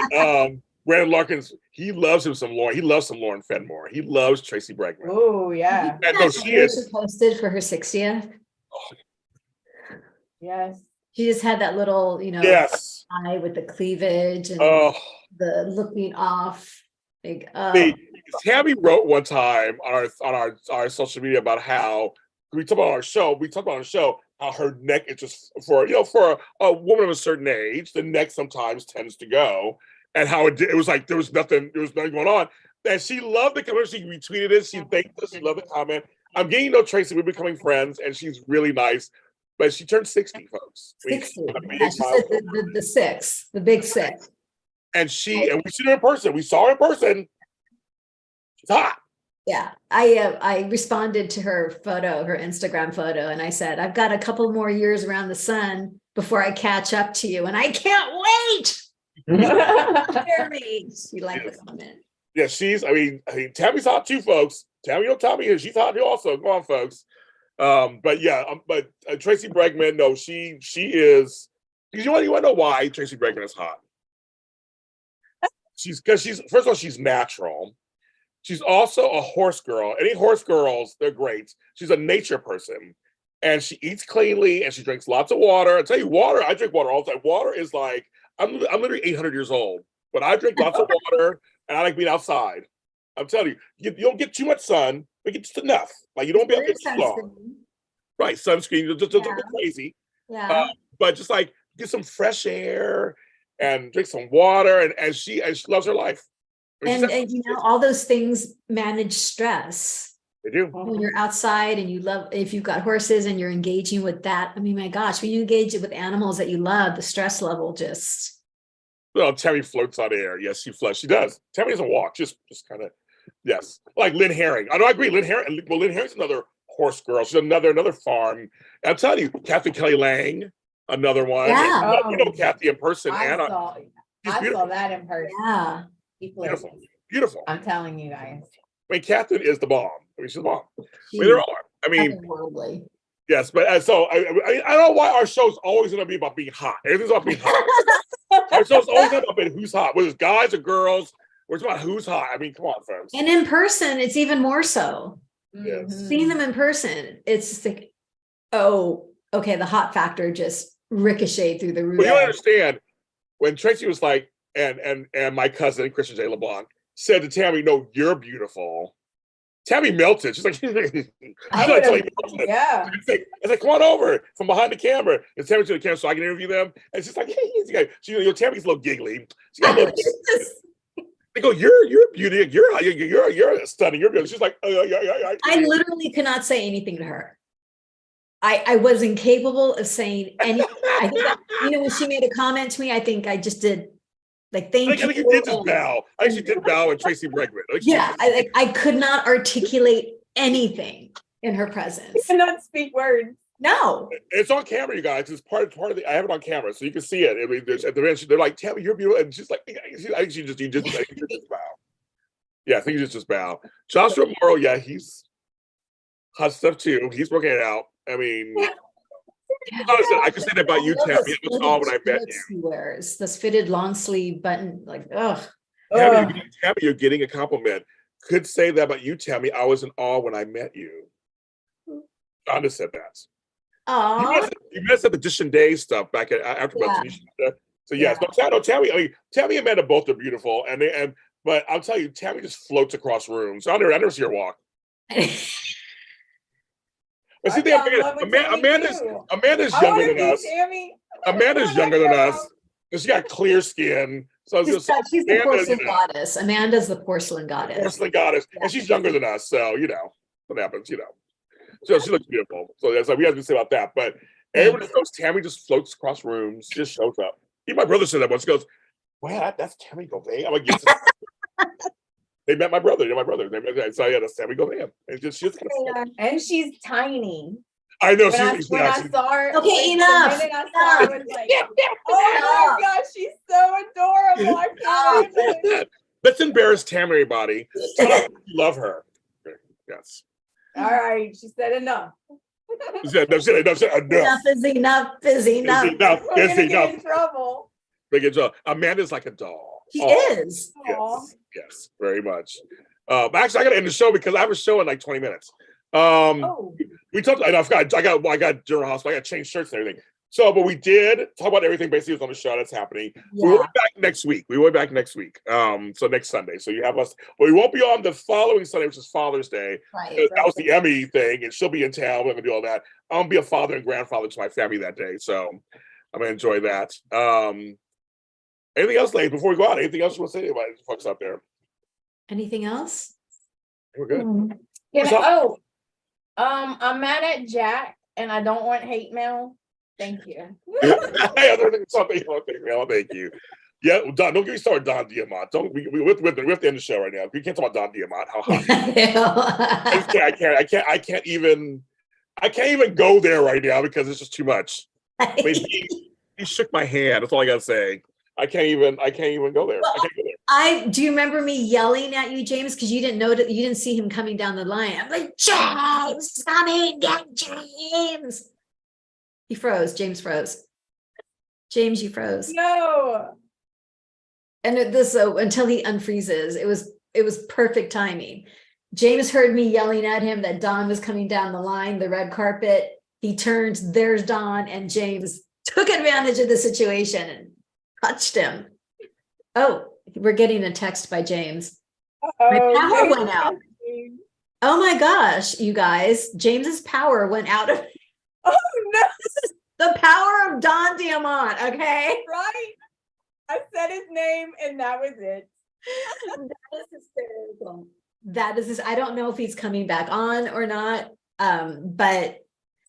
Brandon Larkins, he loves him some Lauren. He loves some Lauren Fenmore. He loves Tracy Bregman. Oh yeah. And no, she is posted for her 60th. Oh. Yes. She just had that little, yes, eye with the cleavage and the looking off. Like, Tami wrote one time on our social media about how we talk about on our show how her neck is just for a woman of a certain age, the neck sometimes tends to go, and how it was like there was nothing going on. And she loved the comment. She retweeted it. She thanked us. She loved the comment. I'm getting to know Tracy. We're becoming friends, and she's really nice. But she turned 60, folks. 60. She said the six, the big six. And we see her in person. We saw her in person. She's hot. Yeah, I responded to her photo, her Instagram photo, and I said, I've got a couple more years around the sun before I catch up to you, and I can't wait. She liked the comment. Yeah, Tami's hot too, folks. Tami is. She's hot also. Go on, folks. But Tracy Bregman, no, she is. Because you want to know why Tracy Bregman is hot? First of all, she's natural. She's also a horse girl. Any horse girls, they're great. She's a nature person. And she eats cleanly and she drinks lots of water. I tell you, I drink water all the time. Water is like, I'm literally 800 years old, but I drink lots of water and I like being outside. I'm telling you, you don't get too much sun, but get just enough. Like you don't be out there too long. Right, sunscreen, just don't go crazy. Yeah. But just like get some fresh air and drink some water, and she loves her life. And all those things manage stress. They do. When you're outside and you love, if you've got horses and you're engaging with that, I mean, my gosh, when you engage it with animals that you love, the stress level just. Well, Tami floats on air. Yes, she floats. She does. Tami doesn't walk. Just kind of. Yes, like Lynn Herring. I agree. Lynn Herring's another horse girl. She's another farm. I'm telling you, Kathy Kelly Lang, another one. Yeah. You know Kathy in person. I saw that in person. Yeah. Beautiful. I'm telling you guys. I mean, Catherine is the bomb. I mean, she's the bomb. They're all. I mean, yes, but so I don't know why our show's always going to be about being hot. Everything's about being hot. Our show's always about being who's hot, whether it's guys or girls. We're about who's hot. I mean, come on, folks. And in person, it's even more so. Yes. Seeing them in person, it's just like, oh, okay, the hot factor just ricocheted through the roof. Well, you don't understand when Tracy was like, and my cousin Christian J. LeBlanc said to Tami, "No, you're beautiful." Tami melted. She's like, yeah. It's like, come on over from behind the camera. And Tami's to the camera so I can interview them. And she's like, hey, Tami's a little giggly. She got a little they go, you're beauty. You're stunning. You're beautiful. She's like, I literally could not say anything to her. I was incapable of saying anything. I think that, when she made a comment to me, I think I just did like, thank you. I think you did just bow. I actually did bow at Tracy Bregman. I could not articulate anything in her presence. I cannot speak words. No. It's on camera, you guys. It's part of the. I have it on camera, so you can see it. I mean, there's, at the end, they're like, "Tammy, you're beautiful," and she's like, I think you just bow. Yeah, I think you just bow. Joshua Morrow, yeah, he's hot stuff too. He's working it out. I mean, I could say that about you, I love Tammy. those It was all when I fitted met shirts you. he wears, this fitted long sleeve button, like, ugh. Tammy, you're getting a compliment. Could say that about you, Tammy. I was in awe when I met you. Shonda said that. Aw. You met us at the Dish and Day stuff back at afterwards. Yeah. So yes, no, Tammy. I mean, Tammy and Amanda both are beautiful, but I'll tell you, Tammy just floats across rooms. I never see her walk. But see, Amanda's younger than us. Amanda's younger than us, and she got clear skin. So She's the porcelain goddess. Amanda's the porcelain goddess. Porcelain goddess, and she's younger than us. So what happens. So she looks beautiful. So that's like we have to say about that. But everybody knows Tammy just floats across rooms, just shows up. Even my brother said that once. He goes, "Wow, that's Tammy Govey." I'm like, "Yes." They met my brother. So yeah, that's Tammy Govey. And she's tiny. I know. When I saw her, okay, enough. The minute I saw her, I was like, "Oh my gosh, she's so adorable!" I can't believe it. Let's embarrass Tammy, everybody. Love her. Yes. All right, she said enough. Enough is enough is enough. We're gonna get in trouble. Amanda's like a doll. She is. Yes, very much. Actually, I got to end the show because I have a show in like 20 minutes. We talked. I forgot. I got General Hospital. I got to change shirts and everything. So, but we did talk about everything basically was on the show that's happening. Yeah. We'll be back next week. So next Sunday. So you have us. But we won't be on the following Sunday, which is Father's Day. Right. That was the Emmy thing, and she'll be in town. We're gonna do all that. I'm gonna be a father and grandfather to my family that day, so I'm gonna enjoy that. Anything else, ladies? Before we go out, anything else you want to say to anybody, folks out there? Anything else? We're good. I'm mad at Jack, and I don't want hate mail. Thank you. Thank you. Yeah, Don, don't get me started, Don Diamont. We have to end the show right now. We can't talk about Don Diamont. How hot? I can't even go there right now because it's just too much. I mean, he shook my hand. That's all I gotta say. I can't even go there. Well, I can't go there. Do you remember me yelling at you, James? Because you didn't know that you didn't see him coming down the line. I'm like, James, coming, get James. He froze. James froze. James, you froze. No. And until he unfreezes, it was perfect timing. James heard me yelling at him that Don was coming down the line, the red carpet. He turns, there's Don, and James took advantage of the situation and touched him. Oh, we're getting a text by James. My power went out. Oh my gosh, you guys, James's power went out of. Oh no. This is the power of Don Diamont, okay? Right? I said his name and that was it. That is hysterical. I don't know if he's coming back on or not. But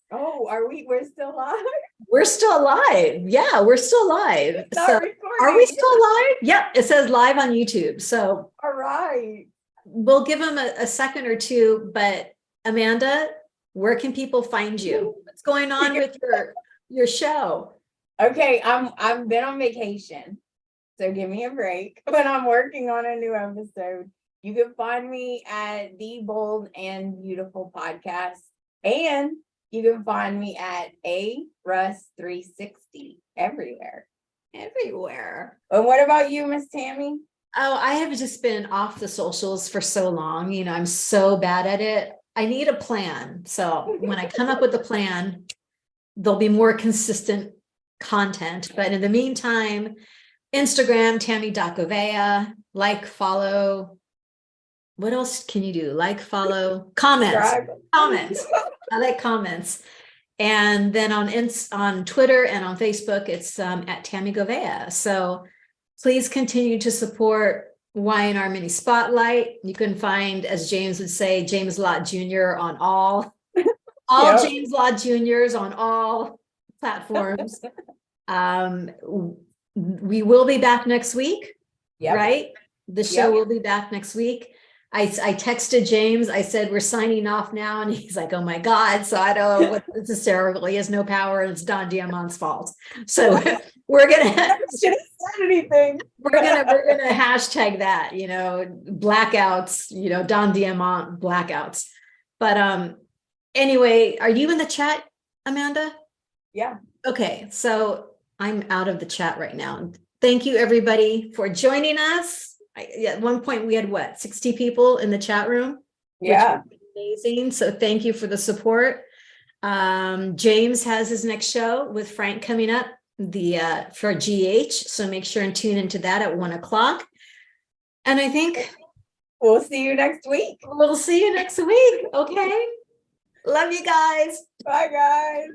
we're still live? We're still live. Yeah, we're still live. It's not recording. Are we still live? Yep, it says live on YouTube. So all right. We'll give him a second or two, but Amanda, where can people find you? What's going on with your show? Okay, I've been on vacation, so give me a break. But I'm working on a new episode. You can find me at the Bold and Beautiful Podcast, and you can find me at Russ360 everywhere. Everywhere. And what about you, Miss Tami? Oh, I have just been off the socials for so long. I'm so bad at it. I need a plan. So when I come up with a plan, there'll be more consistent content. But in the meantime, Instagram, Tami.Govea, follow. What else can you do? Follow, comments. I like comments. And then on Twitter and on Facebook, it's at Tami Govea. So please continue to support Y&R Mini Spotlight. You can find, as James would say, James Lott Jr. on all yep. James Lott Jr.'s on all platforms. We will be back next week, yep. Right? The show will be back next week. I texted James, I said, we're signing off now. And he's like, oh my God. So I don't know what this is terrible. He has no power and it's Don Diamon's fault. So we're going I to, should have said anything. we're gonna hashtag that, you know, blackouts, you know, Don Diamant blackouts. But anyway, are you in the chat, Amanda? Yeah. Okay, so I'm out of the chat right now. Thank you everybody for joining us. At one point we had what, 60 people in the chat room? Yeah. Which was amazing. So thank you for the support. James has his next show with Frank coming up for GH. So make sure and tune into that at 1:00. And I think We'll see you next week. we'll see you next week. Okay. Love you guys. Bye, guys.